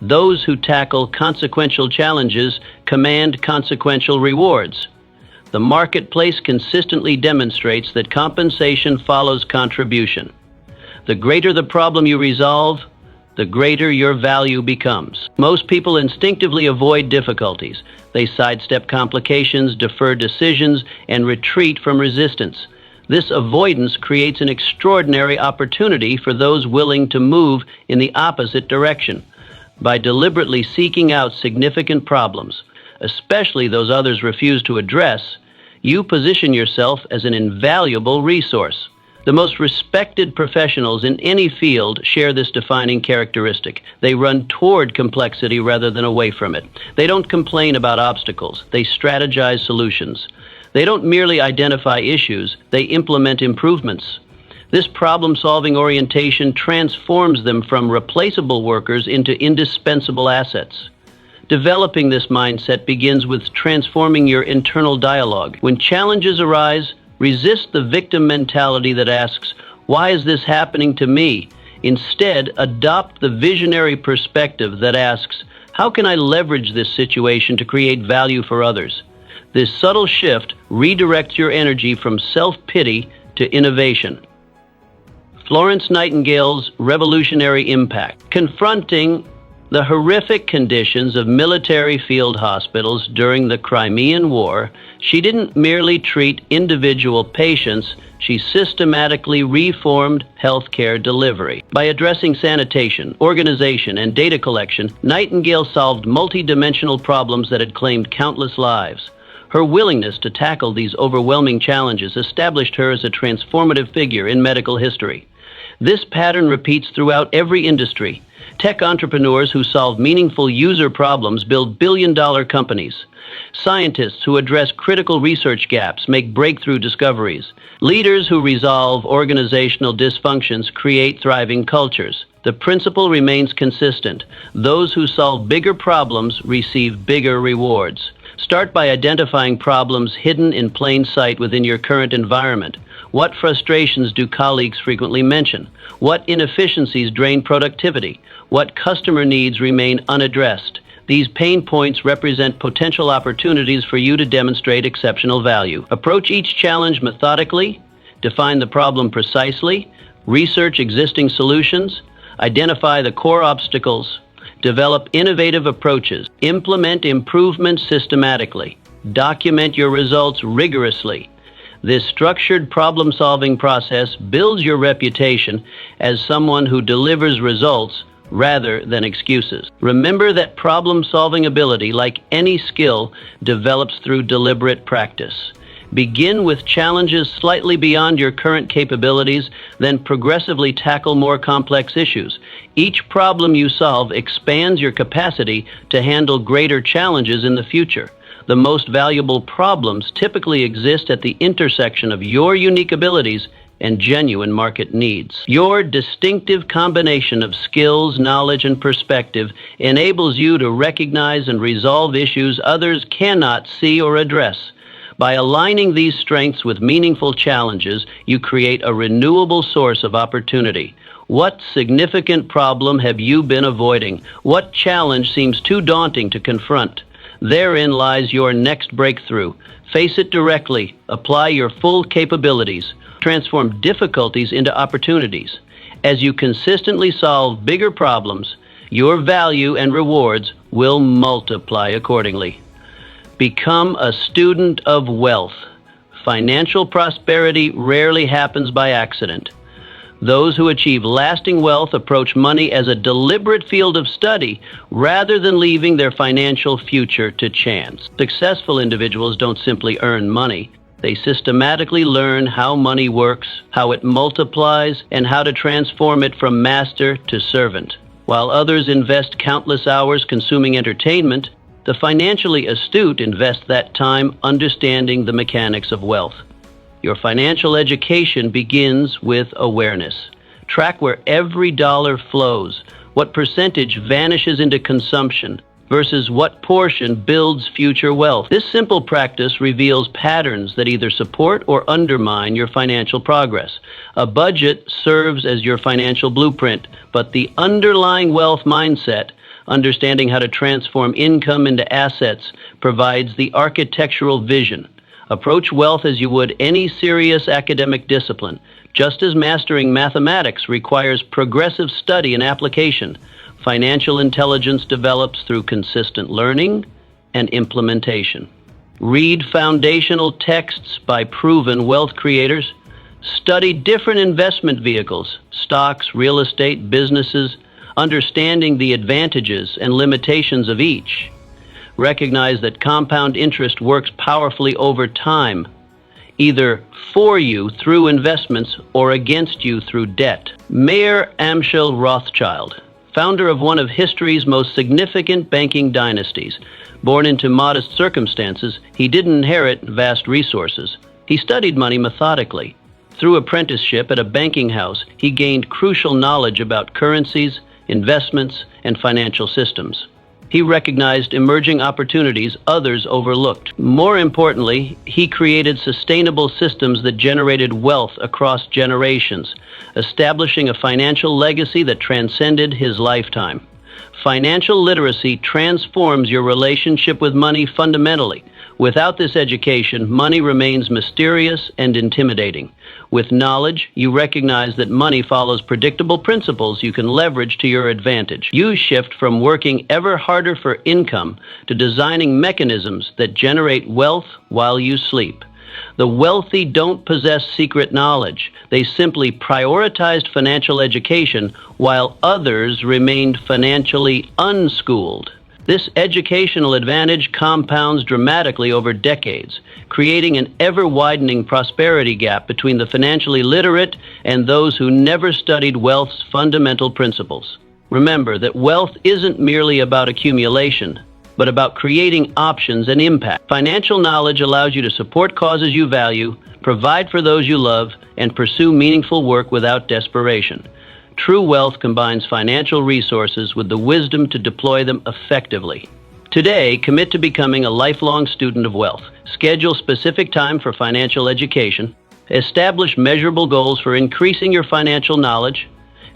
Those who tackle consequential challenges command consequential rewards. The marketplace consistently demonstrates that compensation follows contribution. The greater the problem you resolve, the greater your value becomes. Most people instinctively avoid difficulties. They sidestep complications, defer decisions, and retreat from resistance. This avoidance creates an extraordinary opportunity for those willing to move in the opposite direction. By deliberately seeking out significant problems, especially those others refuse to address, you position yourself as an invaluable resource. The most respected professionals in any field share this defining characteristic. They run toward complexity rather than away from it. They don't complain about obstacles. They strategize solutions. They don't merely identify issues. They implement improvements. This problem-solving orientation transforms them from replaceable workers into indispensable assets. Developing this mindset begins with transforming your internal dialogue. When challenges arise, resist the victim mentality that asks, "Why is this happening to me?" Instead, adopt the visionary perspective that asks, "How can I leverage this situation to create value for others?" This subtle shift redirects your energy from self-pity to innovation. Florence Nightingale's revolutionary impact. Confronting the horrific conditions of military field hospitals during the Crimean War, she didn't merely treat individual patients, she systematically reformed healthcare delivery. By addressing sanitation, organization, and data collection, Nightingale solved multidimensional problems that had claimed countless lives. Her willingness to tackle these overwhelming challenges established her as a transformative figure in medical history. This pattern repeats throughout every industry. Tech entrepreneurs who solve meaningful user problems build billion-dollar companies. Scientists who address critical research gaps make breakthrough discoveries. Leaders who resolve organizational dysfunctions create thriving cultures. The principle remains consistent. Those who solve bigger problems receive bigger rewards. Start by identifying problems hidden in plain sight within your current environment. What frustrations do colleagues frequently mention? What inefficiencies drain productivity? What customer needs remain unaddressed? These pain points represent potential opportunities for you to demonstrate exceptional value. Approach each challenge methodically, define the problem precisely, research existing solutions, identify the core obstacles, develop innovative approaches, implement improvements systematically, document your results rigorously. This structured problem-solving process builds your reputation as someone who delivers results rather than excuses. Remember that problem-solving ability, like any skill, develops through deliberate practice. Begin with challenges slightly beyond your current capabilities, then progressively tackle more complex issues. Each problem you solve expands your capacity to handle greater challenges in the future. The most valuable problems typically exist at the intersection of your unique abilities and genuine market needs. Your distinctive combination of skills, knowledge, and perspective enables you to recognize and resolve issues others cannot see or address. By aligning these strengths with meaningful challenges, you create a renewable source of opportunity. What significant problem have you been avoiding? What challenge seems too daunting to confront? Therein lies your next breakthrough. Face it directly. Apply your full capabilities. Transform difficulties into opportunities. As you consistently solve bigger problems, your value and rewards will multiply accordingly. Become a student of wealth. Financial prosperity rarely happens by accident. Those who achieve lasting wealth approach money as a deliberate field of study rather than leaving their financial future to chance. Successful individuals don't simply earn money. They systematically learn how money works, how it multiplies, and how to transform it from master to servant. While others invest countless hours consuming entertainment, the financially astute invest that time understanding the mechanics of wealth. Your financial education begins with awareness. Track where every dollar flows, what percentage vanishes into consumption, versus what portion builds future wealth. This simple practice reveals patterns that either support or undermine your financial progress. A budget serves as your financial blueprint, but the underlying wealth mindset, understanding how to transform income into assets, provides the architectural vision. Approach wealth as you would any serious academic discipline. Just as mastering mathematics requires progressive study and application, financial intelligence develops through consistent learning and implementation. Read foundational texts by proven wealth creators. Study different investment vehicles, stocks, real estate, businesses, understanding the advantages and limitations of each. Recognize that compound interest works powerfully over time, either for you through investments or against you through debt. Mayer Amschel Rothschild, founder of one of history's most significant banking dynasties. Born into modest circumstances, he didn't inherit vast resources. He studied money methodically. Through apprenticeship at a banking house, he gained crucial knowledge about currencies, investments, and financial systems. He recognized emerging opportunities others overlooked. More importantly, he created sustainable systems that generated wealth across generations, establishing a financial legacy that transcended his lifetime. Financial literacy transforms your relationship with money fundamentally. Without this education, money remains mysterious and intimidating. With knowledge, you recognize that money follows predictable principles you can leverage to your advantage. You shift from working ever harder for income to designing mechanisms that generate wealth while you sleep. The wealthy don't possess secret knowledge. They simply prioritized financial education while others remained financially unschooled. This educational advantage compounds dramatically over decades, creating an ever-widening prosperity gap between the financially literate and those who never studied wealth's fundamental principles. Remember that wealth isn't merely about accumulation, but about creating options and impact. Financial knowledge allows you to support causes you value, provide for those you love, and pursue meaningful work without desperation. True wealth combines financial resources with the wisdom to deploy them effectively. Today, commit to becoming a lifelong student of wealth. Schedule specific time for financial education. Establish measurable goals for increasing your financial knowledge.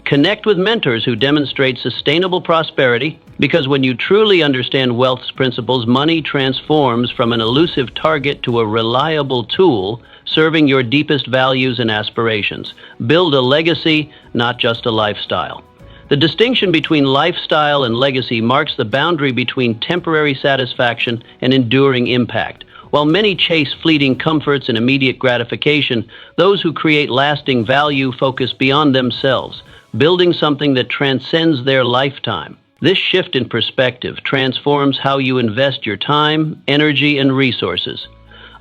Connect with mentors who demonstrate sustainable prosperity, because when you truly understand wealth's principles, money transforms from an elusive target to a reliable tool serving your deepest values and aspirations. Build a legacy, not just a lifestyle. The distinction between lifestyle and legacy marks the boundary between temporary satisfaction and enduring impact. While many chase fleeting comforts and immediate gratification, those who create lasting value focus beyond themselves, building something that transcends their lifetime. This shift in perspective transforms how you invest your time, energy, and resources.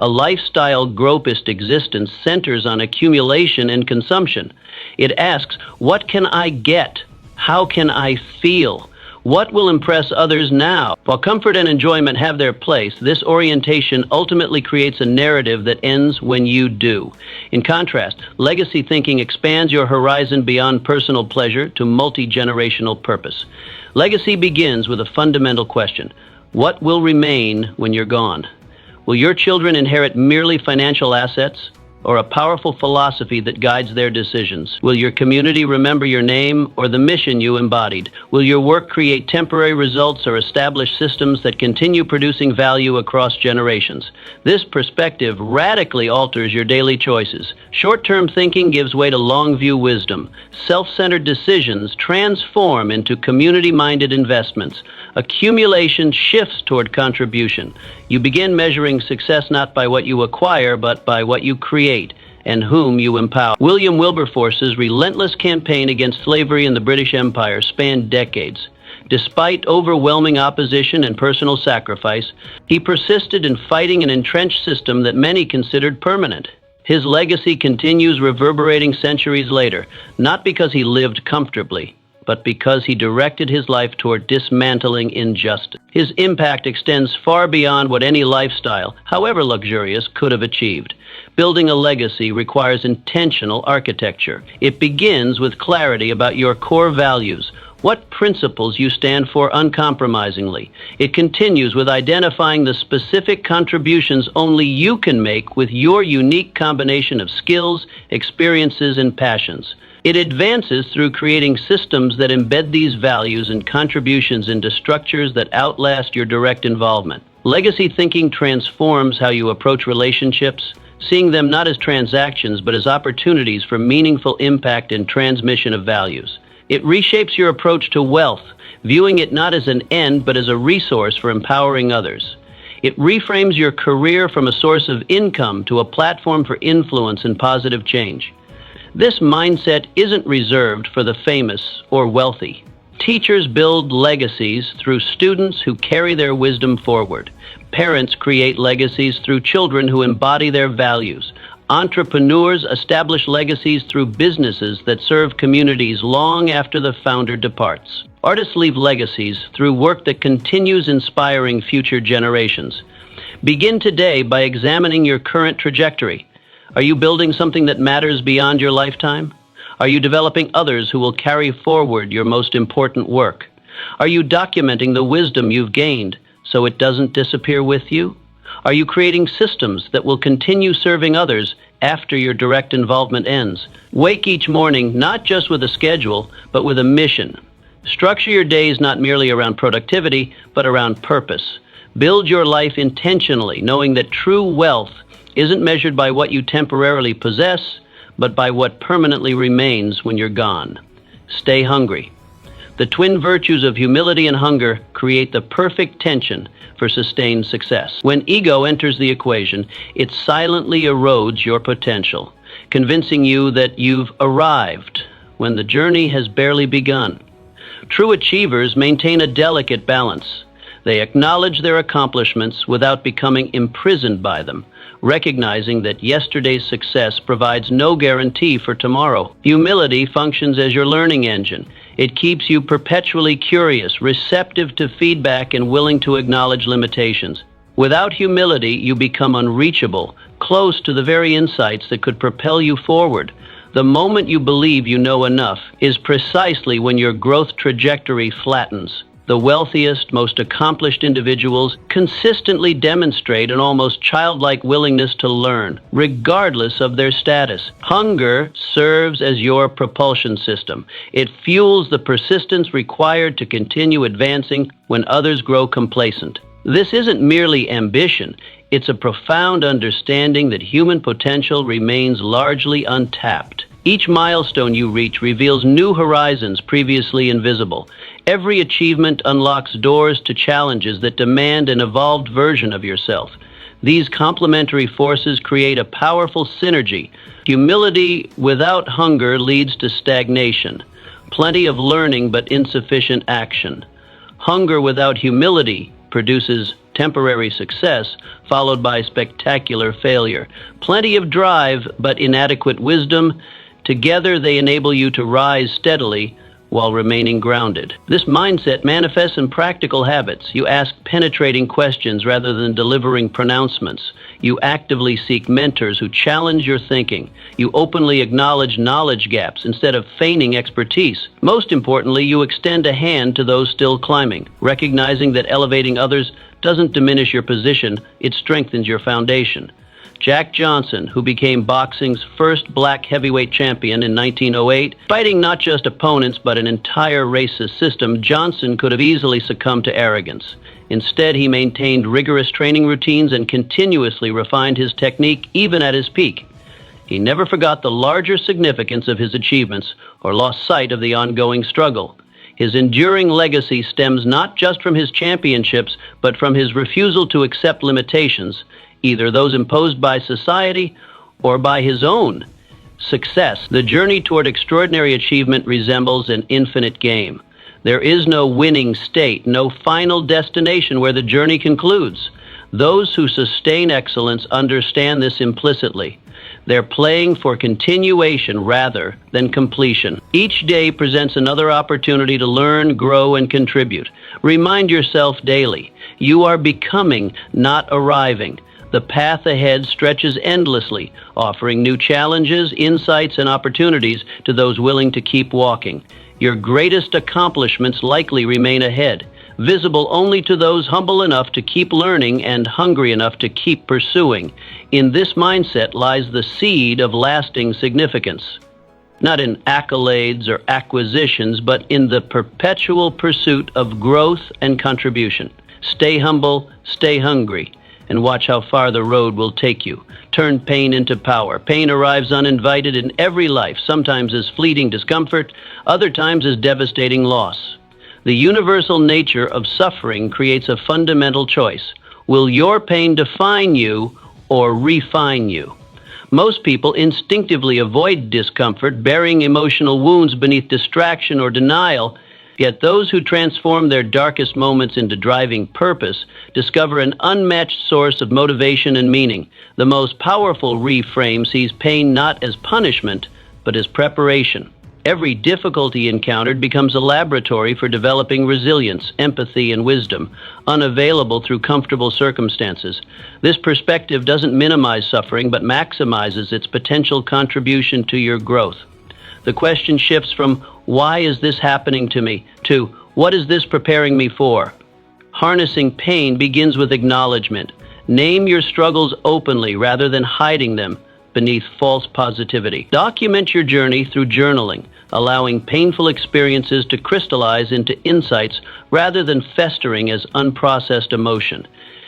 A lifestyle gropist existence centers on accumulation and consumption. It asks, what can I get? How can I feel? What will impress others now? While comfort and enjoyment have their place, this orientation ultimately creates a narrative that ends when you do. In contrast, legacy thinking expands your horizon beyond personal pleasure to multi-generational purpose. Legacy begins with a fundamental question. What will remain when you're gone? Will your children inherit merely financial assets, or a powerful philosophy that guides their decisions? Will your community remember your name or the mission you embodied? Will your work create temporary results or establish systems that continue producing value across generations? This perspective radically alters your daily choices. Short-term thinking gives way to long-view wisdom. Self-centered decisions transform into community-minded investments. Accumulation shifts toward contribution. You begin measuring success not by what you acquire, but by what you create and whom you empower. William Wilberforce's relentless campaign against slavery in the British Empire spanned decades. Despite overwhelming opposition and personal sacrifice, he persisted in fighting an entrenched system that many considered permanent. His legacy continues reverberating centuries later, not because he lived comfortably, but because he directed his life toward dismantling injustice. His impact extends far beyond what any lifestyle, however luxurious, could have achieved. Building a legacy requires intentional architecture. It begins with clarity about your core values, what principles you stand for uncompromisingly. It continues with identifying the specific contributions only you can make with your unique combination of skills, experiences, and passions. It advances through creating systems that embed these values and contributions into structures that outlast your direct involvement. Legacy thinking transforms how you approach relationships, seeing them not as transactions but as opportunities for meaningful impact and transmission of values. It reshapes your approach to wealth, viewing it not as an end but as a resource for empowering others. It reframes your career from a source of income to a platform for influence and positive change. This mindset isn't reserved for the famous or wealthy. Teachers build legacies through students who carry their wisdom forward. Parents create legacies through children who embody their values. Entrepreneurs establish legacies through businesses that serve communities long after the founder departs. Artists leave legacies through work that continues inspiring future generations. Begin today by examining your current trajectory. Are you building something that matters beyond your lifetime? Are you developing others who will carry forward your most important work? Are you documenting the wisdom you've gained so it doesn't disappear with you? Are you creating systems that will continue serving others after your direct involvement ends? Wake each morning not just with a schedule, but with a mission. Structure your days not merely around productivity, but around purpose. Build your life intentionally, knowing that true wealth isn't measured by what you temporarily possess, but by what permanently remains when you're gone. Stay hungry. The twin virtues of humility and hunger create the perfect tension for sustained success. When ego enters the equation, it silently erodes your potential, convincing you that you've arrived when the journey has barely begun. True achievers maintain a delicate balance. They acknowledge their accomplishments without becoming imprisoned by them, recognizing that yesterday's success provides no guarantee for tomorrow. Humility functions as your learning engine. It keeps you perpetually curious, receptive to feedback, and willing to acknowledge limitations. Without humility, you become unreachable, close to the very insights that could propel you forward. The moment you believe you know enough is precisely when your growth trajectory flattens. The wealthiest, most accomplished individuals consistently demonstrate an almost childlike willingness to learn, regardless of their status. Hunger serves as your propulsion system. It fuels the persistence required to continue advancing when others grow complacent. This isn't merely ambition. It's a profound understanding that human potential remains largely untapped. Each milestone you reach reveals new horizons previously invisible. Every achievement unlocks doors to challenges that demand an evolved version of yourself. These complementary forces create a powerful synergy. Humility without hunger leads to stagnation. Plenty of learning but insufficient action. Hunger without humility produces temporary success, followed by spectacular failure. Plenty of drive but inadequate wisdom. Together they enable you to rise steadily while remaining grounded. This mindset manifests in practical habits. You ask penetrating questions rather than delivering pronouncements. You actively seek mentors who challenge your thinking. You openly acknowledge knowledge gaps instead of feigning expertise. Most importantly, you extend a hand to those still climbing, recognizing that elevating others doesn't diminish your position, it strengthens your foundation. Jack Johnson, who became boxing's first black heavyweight champion in 1908, fighting not just opponents but an entire racist system, Johnson could have easily succumbed to arrogance. Instead, he maintained rigorous training routines and continuously refined his technique even at his peak. He never forgot the larger significance of his achievements or lost sight of the ongoing struggle. His enduring legacy stems not just from his championships, but from his refusal to accept limitations, either those imposed by society or by his own success. The journey toward extraordinary achievement resembles an infinite game. There is no winning state, no final destination where the journey concludes. Those who sustain excellence understand this implicitly. They're playing for continuation rather than completion. Each day presents another opportunity to learn, grow, and contribute. Remind yourself daily, you are becoming, not arriving. The path ahead stretches endlessly, offering new challenges, insights, and opportunities to those willing to keep walking. Your greatest accomplishments likely remain ahead, visible only to those humble enough to keep learning and hungry enough to keep pursuing. In this mindset lies the seed of lasting significance. Not in accolades or acquisitions, but in the perpetual pursuit of growth and contribution. Stay humble, stay hungry, and watch how far the road will take you. Turn pain into power. Pain arrives uninvited in every life, sometimes as fleeting discomfort, other times as devastating loss. The universal nature of suffering creates a fundamental choice. Will your pain define you or refine you? Most people instinctively avoid discomfort, burying emotional wounds beneath distraction or denial. Yet those who transform their darkest moments into driving purpose discover an unmatched source of motivation and meaning. The most powerful reframe sees pain not as punishment, but as preparation. Every difficulty encountered becomes a laboratory for developing resilience, empathy, and wisdom, unavailable through comfortable circumstances. This perspective doesn't minimize suffering, but maximizes its potential contribution to your growth. The question shifts from, why is this happening to me, to, what is this preparing me for? Harnessing pain begins with acknowledgement. Name your struggles openly rather than hiding them beneath false positivity. Document your journey through journaling, allowing painful experiences to crystallize into insights rather than festering as unprocessed emotion.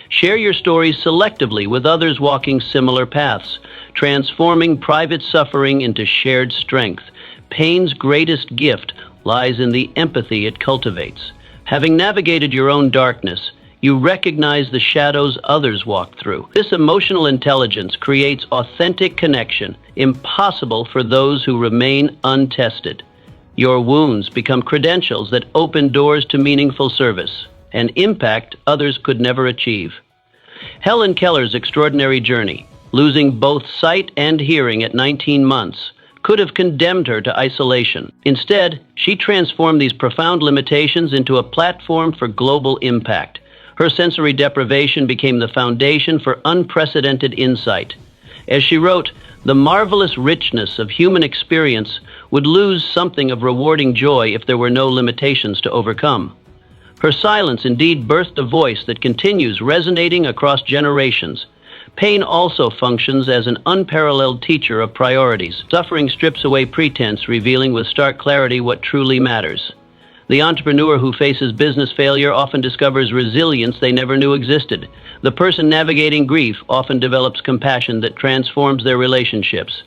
Share your stories selectively with others walking similar paths, transforming private suffering into shared strength. Pain's greatest gift lies in the empathy it cultivates. Having navigated your own darkness, you recognize the shadows others walk through. This emotional intelligence creates authentic connection, impossible for those who remain untested. Your wounds become credentials that open doors to meaningful service, an impact others could never achieve. Helen Keller's extraordinary journey, losing both sight and hearing at 19 months, could have condemned her to isolation. Instead, she transformed these profound limitations into a platform for global impact. Her sensory deprivation became the foundation for unprecedented insight. As she wrote, the marvelous richness of human experience would lose something of rewarding joy if there were no limitations to overcome. Her silence indeed birthed a voice that continues resonating across generations. Pain also functions as an unparalleled teacher of priorities. Suffering strips away pretense, revealing with stark clarity what truly matters. The entrepreneur who faces business failure often discovers resilience they never knew existed. The person navigating grief often develops compassion that transforms their relationships.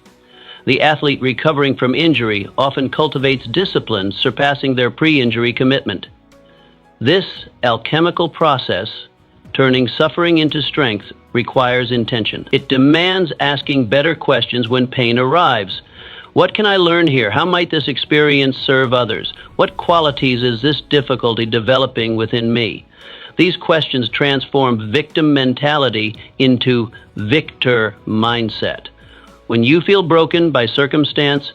The athlete recovering from injury often cultivates discipline, surpassing their pre-injury commitment. This alchemical process, turning suffering into strength, requires intention. It demands asking better questions when pain arrives. What can I learn here? How might this experience serve others? What qualities is this difficulty developing within me? These questions transform victim mentality into victor mindset. When you feel broken by circumstance,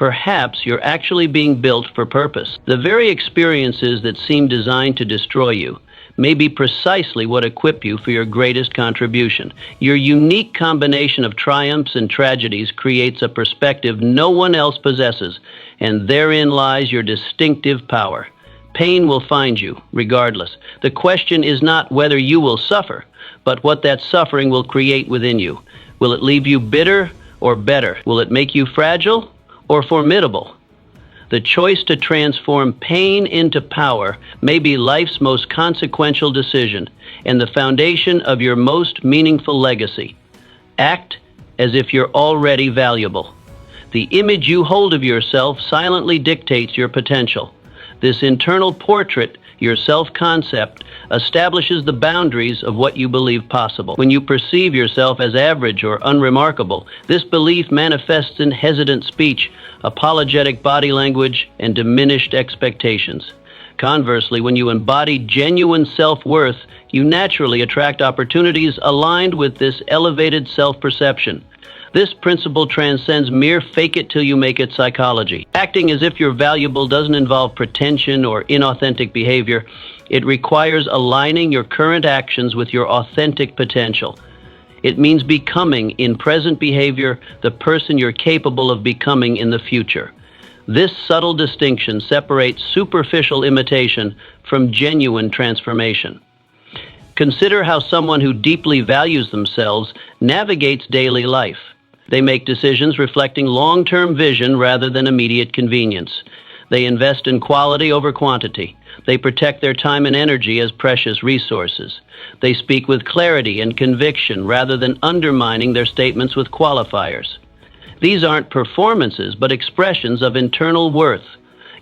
perhaps you're actually being built for purpose. The very experiences that seem designed to destroy you may be precisely what equip you for your greatest contribution. Your unique combination of triumphs and tragedies creates a perspective no one else possesses, and therein lies your distinctive power. Pain will find you, regardless. The question is not whether you will suffer, but what that suffering will create within you. Will it leave you bitter or better? Will it make you fragile or formidable? The choice to transform pain into power may be life's most consequential decision and the foundation of your most meaningful legacy. Act as if you're already valuable. The image you hold of yourself silently dictates your potential. This internal portrait, your self-concept, establishes the boundaries of what you believe possible. When you perceive yourself as average or unremarkable, this belief manifests in hesitant speech, apologetic body language, and diminished expectations. Conversely, when you embody genuine self-worth, you naturally attract opportunities aligned with this elevated self-perception. This principle transcends mere fake-it-till-you-make-it psychology. Acting as if you're valuable doesn't involve pretension or inauthentic behavior. It requires aligning your current actions with your authentic potential. It means becoming, in present behavior, the person you're capable of becoming in the future. This subtle distinction separates superficial imitation from genuine transformation. Consider how someone who deeply values themselves navigates daily life. They make decisions reflecting long-term vision rather than immediate convenience. They invest in quality over quantity. They protect their time and energy as precious resources. They speak with clarity and conviction rather than undermining their statements with qualifiers. These aren't performances, but expressions of internal worth.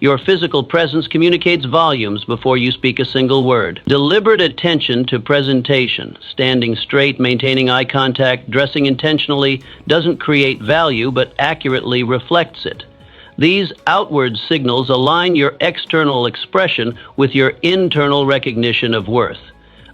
Your physical presence communicates volumes before you speak a single word. Deliberate attention to presentation, standing straight, maintaining eye contact, dressing intentionally, doesn't create value but accurately reflects it. These outward signals align your external expression with your internal recognition of worth.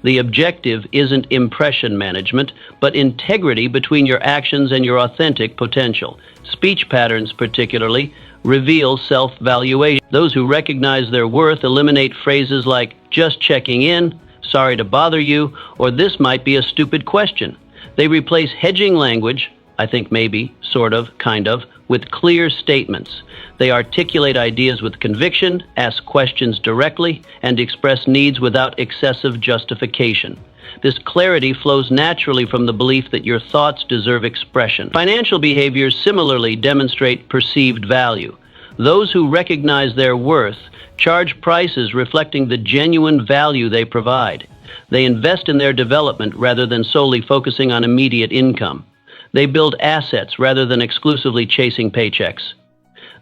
The objective isn't impression management, but integrity between your actions and your authentic potential. Speech patterns, particularly, reveal self-valuation. Those who recognize their worth eliminate phrases like, just checking in, sorry to bother you, or this might be a stupid question. They replace hedging language, I think maybe, sort of, kind of, with clear statements. They articulate ideas with conviction, ask questions directly, and express needs without excessive justification. This clarity flows naturally from the belief that your thoughts deserve expression. Financial behaviors similarly demonstrate perceived value. Those who recognize their worth charge prices reflecting the genuine value they provide. They invest in their development rather than solely focusing on immediate income. They build assets rather than exclusively chasing paychecks.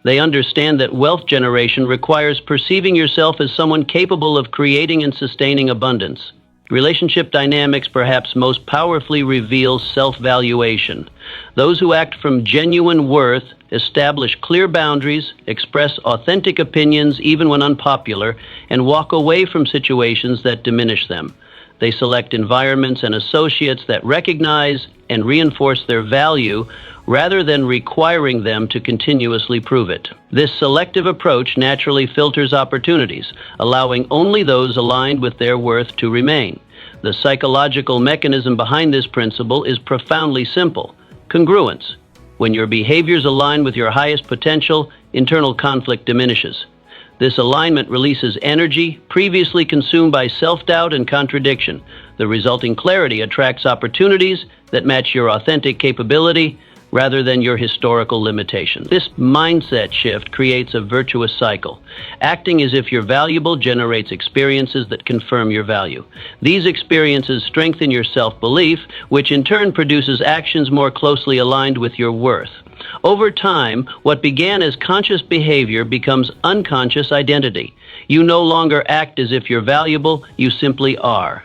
They understand that wealth generation requires perceiving yourself as someone capable of creating and sustaining abundance. Relationship dynamics perhaps most powerfully reveal self-valuation. Those who act from genuine worth establish clear boundaries, express authentic opinions even when unpopular, and walk away from situations that diminish them. They select environments and associates that recognize and reinforce their value rather than requiring them to continuously prove it. This selective approach naturally filters opportunities, allowing only those aligned with their worth to remain. The psychological mechanism behind this principle is profoundly simple: congruence. When your behaviors align with your highest potential, internal conflict diminishes. This alignment releases energy previously consumed by self-doubt and contradiction. The resulting clarity attracts opportunities that match your authentic capability rather than your historical limitations. This mindset shift creates a virtuous cycle. Acting as if you're valuable generates experiences that confirm your value. These experiences strengthen your self-belief, which in turn produces actions more closely aligned with your worth. Over time, what began as conscious behavior becomes unconscious identity. You no longer act as if you're valuable, you simply are.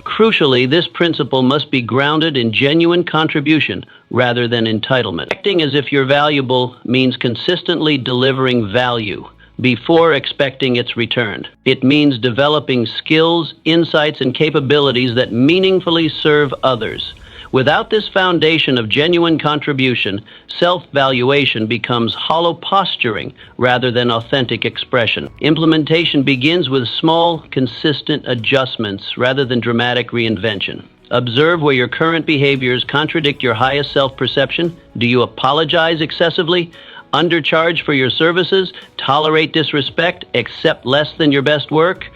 Crucially, this principle must be grounded in genuine contribution rather than entitlement. Acting as if you're valuable means consistently delivering value before expecting its return. It means developing skills, insights, and capabilities that meaningfully serve others. Without this foundation of genuine contribution, self-valuation becomes hollow posturing rather than authentic expression. Implementation begins with small, consistent adjustments rather than dramatic reinvention. Observe where your current behaviors contradict your highest self-perception. Do you apologize excessively? Undercharge for your services? Tolerate disrespect? Accept less than your best work?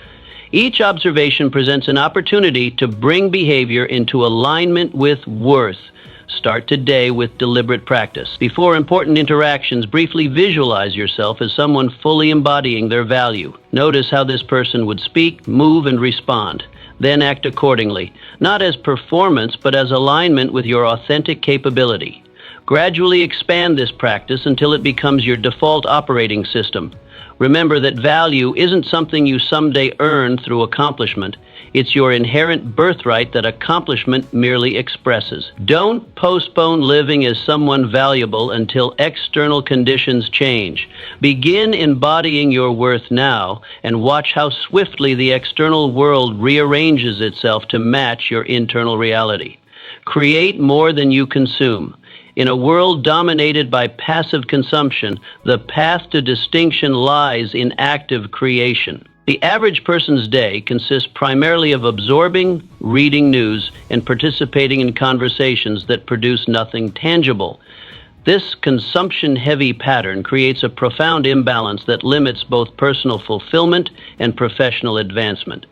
Each observation presents an opportunity to bring behavior into alignment with worth. Start today with deliberate practice. Before important interactions, briefly visualize yourself as someone fully embodying their value. Notice how this person would speak, move, and respond. Then act accordingly, not as performance, but as alignment with your authentic capability. Gradually expand this practice until it becomes your default operating system. Remember that value isn't something you someday earn through accomplishment. It's your inherent birthright that accomplishment merely expresses. Don't postpone living as someone valuable until external conditions change. Begin embodying your worth now and watch how swiftly the external world rearranges itself to match your internal reality. Create more than you consume. In a world dominated by passive consumption, the path to distinction lies in active creation. The average person's day consists primarily of absorbing, reading news, and participating in conversations that produce nothing tangible. This consumption-heavy pattern creates a profound imbalance that limits both personal fulfillment and professional advancement.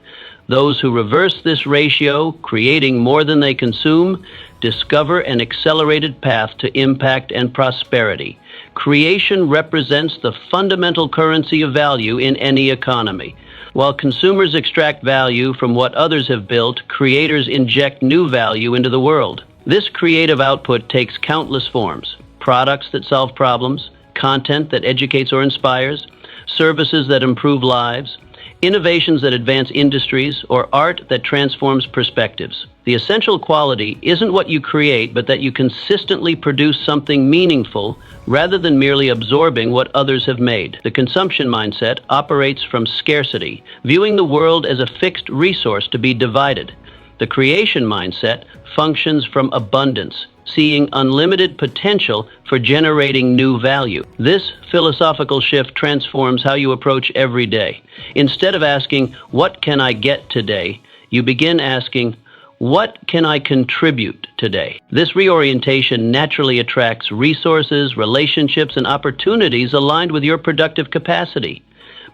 Those who reverse this ratio, creating more than they consume, discover an accelerated path to impact and prosperity. Creation represents the fundamental currency of value in any economy. While consumers extract value from what others have built, creators inject new value into the world. This creative output takes countless forms: products that solve problems, content that educates or inspires, services that improve lives, innovations that advance industries, or art that transforms perspectives. The essential quality isn't what you create, but that you consistently produce something meaningful rather than merely absorbing what others have made. The consumption mindset operates from scarcity, viewing the world as a fixed resource to be divided. The creation mindset functions from abundance, seeing unlimited potential for generating new value. This philosophical shift transforms how you approach every day. Instead of asking, "What can I get today?" you begin asking, "What can I contribute today?" This reorientation naturally attracts resources, relationships, and opportunities aligned with your productive capacity.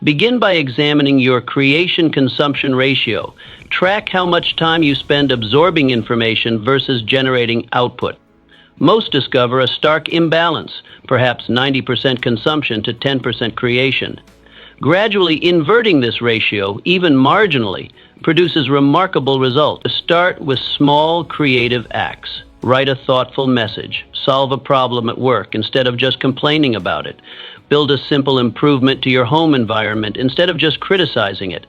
Begin by examining your creation-consumption ratio. Track how much time you spend absorbing information versus generating output. Most discover a stark imbalance, perhaps 90% consumption to 10% creation. Gradually inverting this ratio, even marginally, produces remarkable results. Start with small creative acts. Write a thoughtful message. Solve a problem at work instead of just complaining about it. Build a simple improvement to your home environment instead of just criticizing it.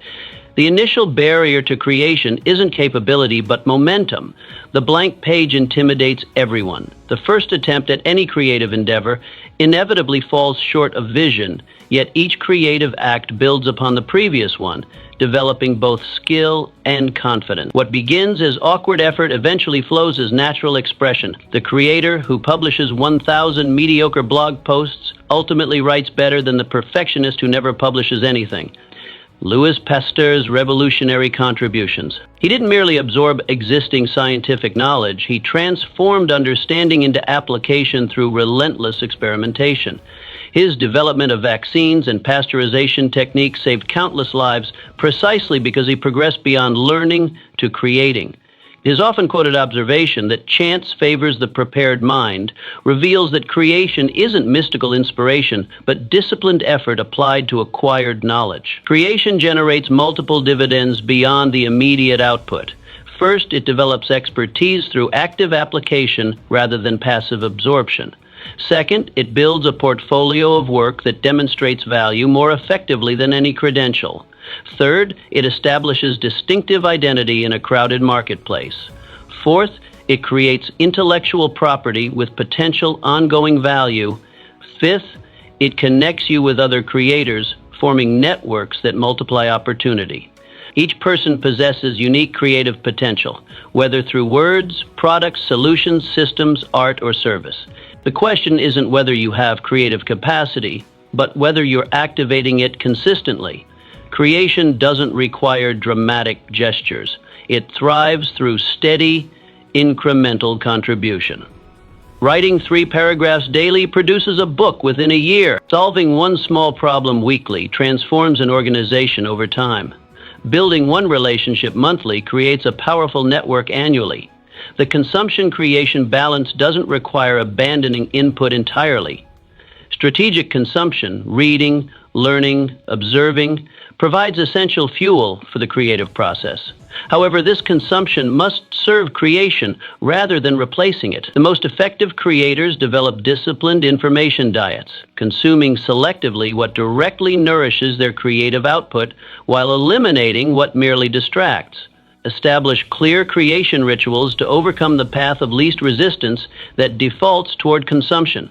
The initial barrier to creation isn't capability, but momentum. The blank page intimidates everyone. The first attempt at any creative endeavor inevitably falls short of vision, yet each creative act builds upon the previous one, developing both skill and confidence. What begins as awkward effort eventually flows as natural expression. The creator who publishes 1,000 mediocre blog posts ultimately writes better than the perfectionist who never publishes anything. Louis Pasteur's revolutionary contributions. He didn't merely absorb existing scientific knowledge, he transformed understanding into application through relentless experimentation. His development of vaccines and pasteurization techniques saved countless lives precisely because he progressed beyond learning to creating. His often quoted observation that chance favors the prepared mind reveals that creation isn't mystical inspiration, but disciplined effort applied to acquired knowledge. Creation generates multiple dividends beyond the immediate output. First, it develops expertise through active application rather than passive absorption. Second, it builds a portfolio of work that demonstrates value more effectively than any credential. Third, it establishes distinctive identity in a crowded marketplace. Fourth, it creates intellectual property with potential ongoing value. Fifth, it connects you with other creators, forming networks that multiply opportunity. Each person possesses unique creative potential, whether through words, products, solutions, systems, art, or service. The question isn't whether you have creative capacity, but whether you're activating it consistently. Creation doesn't require dramatic gestures. It thrives through steady, incremental contribution. Writing 3 paragraphs daily produces a book within a year. Solving one small problem weekly transforms an organization over time. Building one relationship monthly creates a powerful network annually. The consumption-creation balance doesn't require abandoning input entirely. Strategic consumption, reading, learning, observing, provides essential fuel for the creative process. However, this consumption must serve creation rather than replacing it. The most effective creators develop disciplined information diets, consuming selectively what directly nourishes their creative output while eliminating what merely distracts. Establish clear creation rituals to overcome the path of least resistance that defaults toward consumption.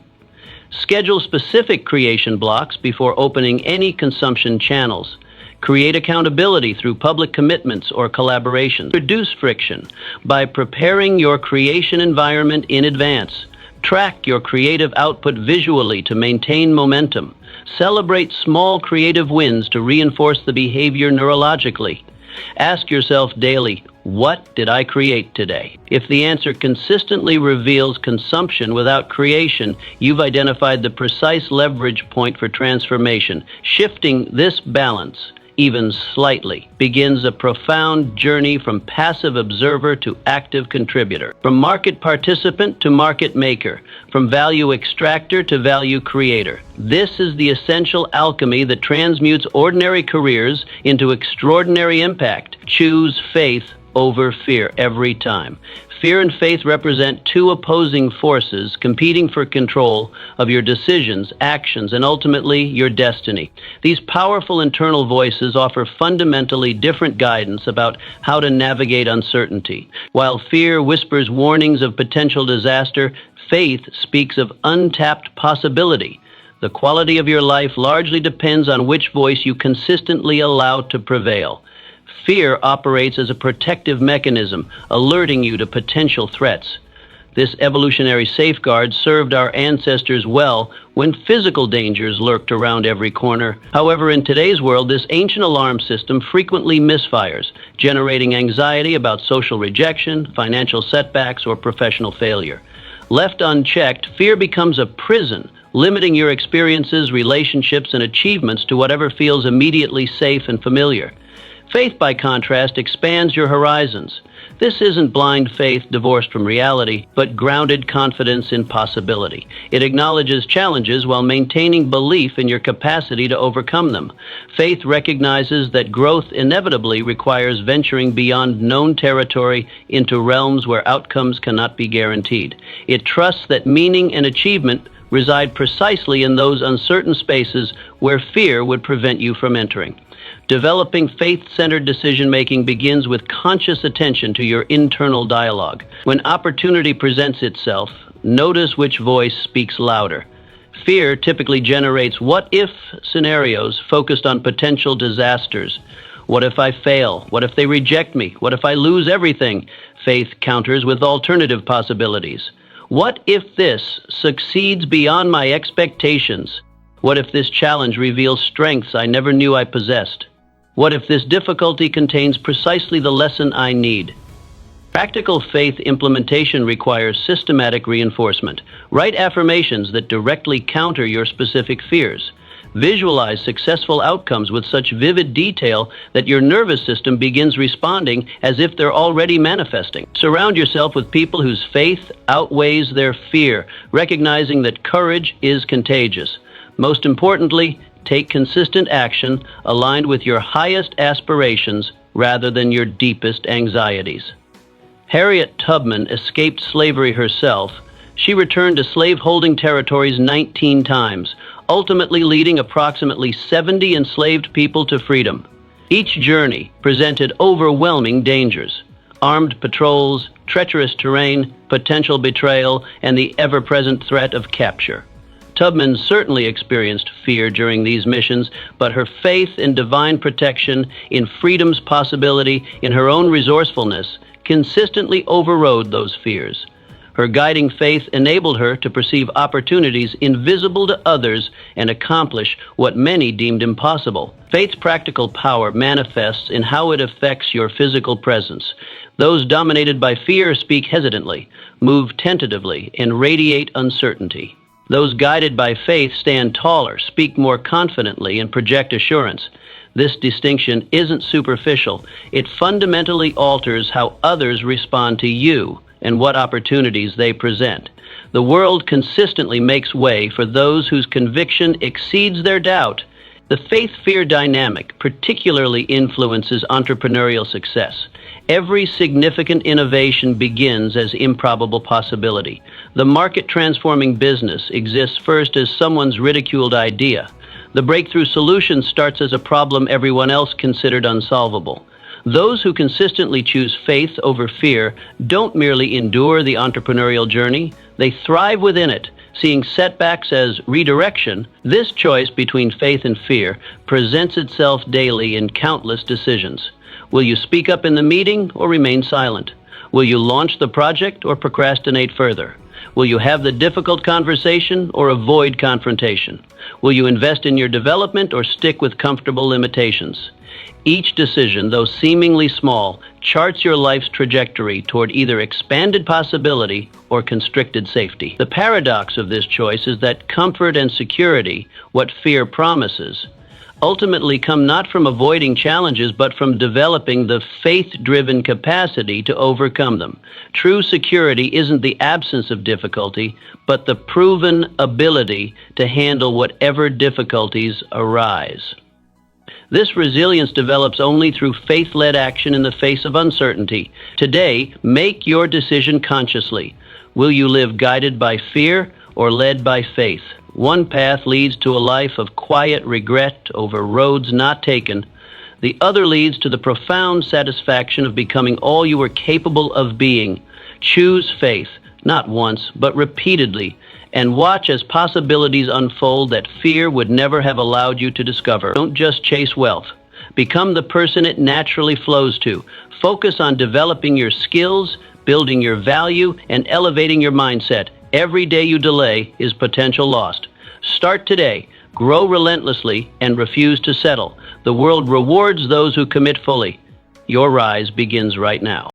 Schedule specific creation blocks before opening any consumption channels. Create accountability through public commitments or collaborations. Reduce friction by preparing your creation environment in advance. Track your creative output visually to maintain momentum. Celebrate small creative wins to reinforce the behavior neurologically. Ask yourself daily, what did I create today? If the answer consistently reveals consumption without creation, you've identified the precise leverage point for transformation. Shifting this balance, even slightly, begins a profound journey from passive observer to active contributor, from market participant to market maker, from value extractor to value creator. This is the essential alchemy that transmutes ordinary careers into extraordinary impact. Choose faith over fear every time. Fear and faith represent 2 opposing forces competing for control of your decisions, actions, and ultimately your destiny. These powerful internal voices offer fundamentally different guidance about how to navigate uncertainty. While fear whispers warnings of potential disaster, faith speaks of untapped possibility. The quality of your life largely depends on which voice you consistently allow to prevail. Fear operates as a protective mechanism, alerting you to potential threats. This evolutionary safeguard served our ancestors well when physical dangers lurked around every corner. However, in today's world, this ancient alarm system frequently misfires, generating anxiety about social rejection, financial setbacks, or professional failure. Left unchecked, fear becomes a prison, limiting your experiences, relationships, and achievements to whatever feels immediately safe and familiar. Faith, by contrast, expands your horizons. This isn't blind faith divorced from reality, but grounded confidence in possibility. It acknowledges challenges while maintaining belief in your capacity to overcome them. Faith recognizes that growth inevitably requires venturing beyond known territory into realms where outcomes cannot be guaranteed. It trusts that meaning and achievement reside precisely in those uncertain spaces where fear would prevent you from entering. Developing faith-centered decision-making begins with conscious attention to your internal dialogue. When opportunity presents itself, notice which voice speaks louder. Fear typically generates what-if scenarios focused on potential disasters. What if I fail? What if they reject me? What if I lose everything? Faith counters with alternative possibilities. What if this succeeds beyond my expectations? What if this challenge reveals strengths I never knew I possessed? What if this difficulty contains precisely the lesson I need? Practical faith implementation requires systematic reinforcement. Write affirmations that directly counter your specific fears. Visualize successful outcomes with such vivid detail that your nervous system begins responding as if they're already manifesting. Surround yourself with people whose faith outweighs their fear, recognizing that courage is contagious. Most importantly, take consistent action aligned with your highest aspirations rather than your deepest anxieties. Harriet Tubman escaped slavery herself. She returned to slave-holding territories 19 times, ultimately leading approximately 70 enslaved people to freedom. Each journey presented overwhelming dangers: armed patrols, treacherous terrain, potential betrayal, and the ever-present threat of capture. Tubman certainly experienced fear during these missions, but her faith in divine protection, in freedom's possibility, in her own resourcefulness, consistently overrode those fears. Her guiding faith enabled her to perceive opportunities invisible to others and accomplish what many deemed impossible. Faith's practical power manifests in how it affects your physical presence. Those dominated by fear speak hesitantly, move tentatively, and radiate uncertainty. Those guided by faith stand taller, speak more confidently, and project assurance. This distinction isn't superficial. It fundamentally alters how others respond to you and what opportunities they present. The world consistently makes way for those whose conviction exceeds their doubt. The faith-fear dynamic particularly influences entrepreneurial success. Every significant innovation begins as improbable possibility. The market-transforming business exists first as someone's ridiculed idea. The breakthrough solution starts as a problem everyone else considered unsolvable. Those who consistently choose faith over fear don't merely endure the entrepreneurial journey, they thrive within it, seeing setbacks as redirection. This choice between faith and fear presents itself daily in countless decisions. Will you speak up in the meeting or remain silent? Will you launch the project or procrastinate further? Will you have the difficult conversation or avoid confrontation? Will you invest in your development or stick with comfortable limitations? Each decision, though seemingly small, charts your life's trajectory toward either expanded possibility or constricted safety. The paradox of this choice is that comfort and security, what fear promises, ultimately come not from avoiding challenges, but from developing the faith-driven capacity to overcome them. True security isn't the absence of difficulty, but the proven ability to handle whatever difficulties arise. This resilience develops only through faith-led action in the face of uncertainty. Today, make your decision consciously. Will you live guided by fear or led by faith? One path leads to a life of quiet regret over roads not taken. The other leads to the profound satisfaction of becoming all you are capable of being. Choose faith, not once, but repeatedly, and watch as possibilities unfold that fear would never have allowed you to discover. Don't just chase wealth. Become the person it naturally flows to. Focus on developing your skills, building your value, and elevating your mindset. Every day you delay is potential lost. Start today. Grow relentlessly and refuse to settle. The world rewards those who commit fully. Your rise begins right now.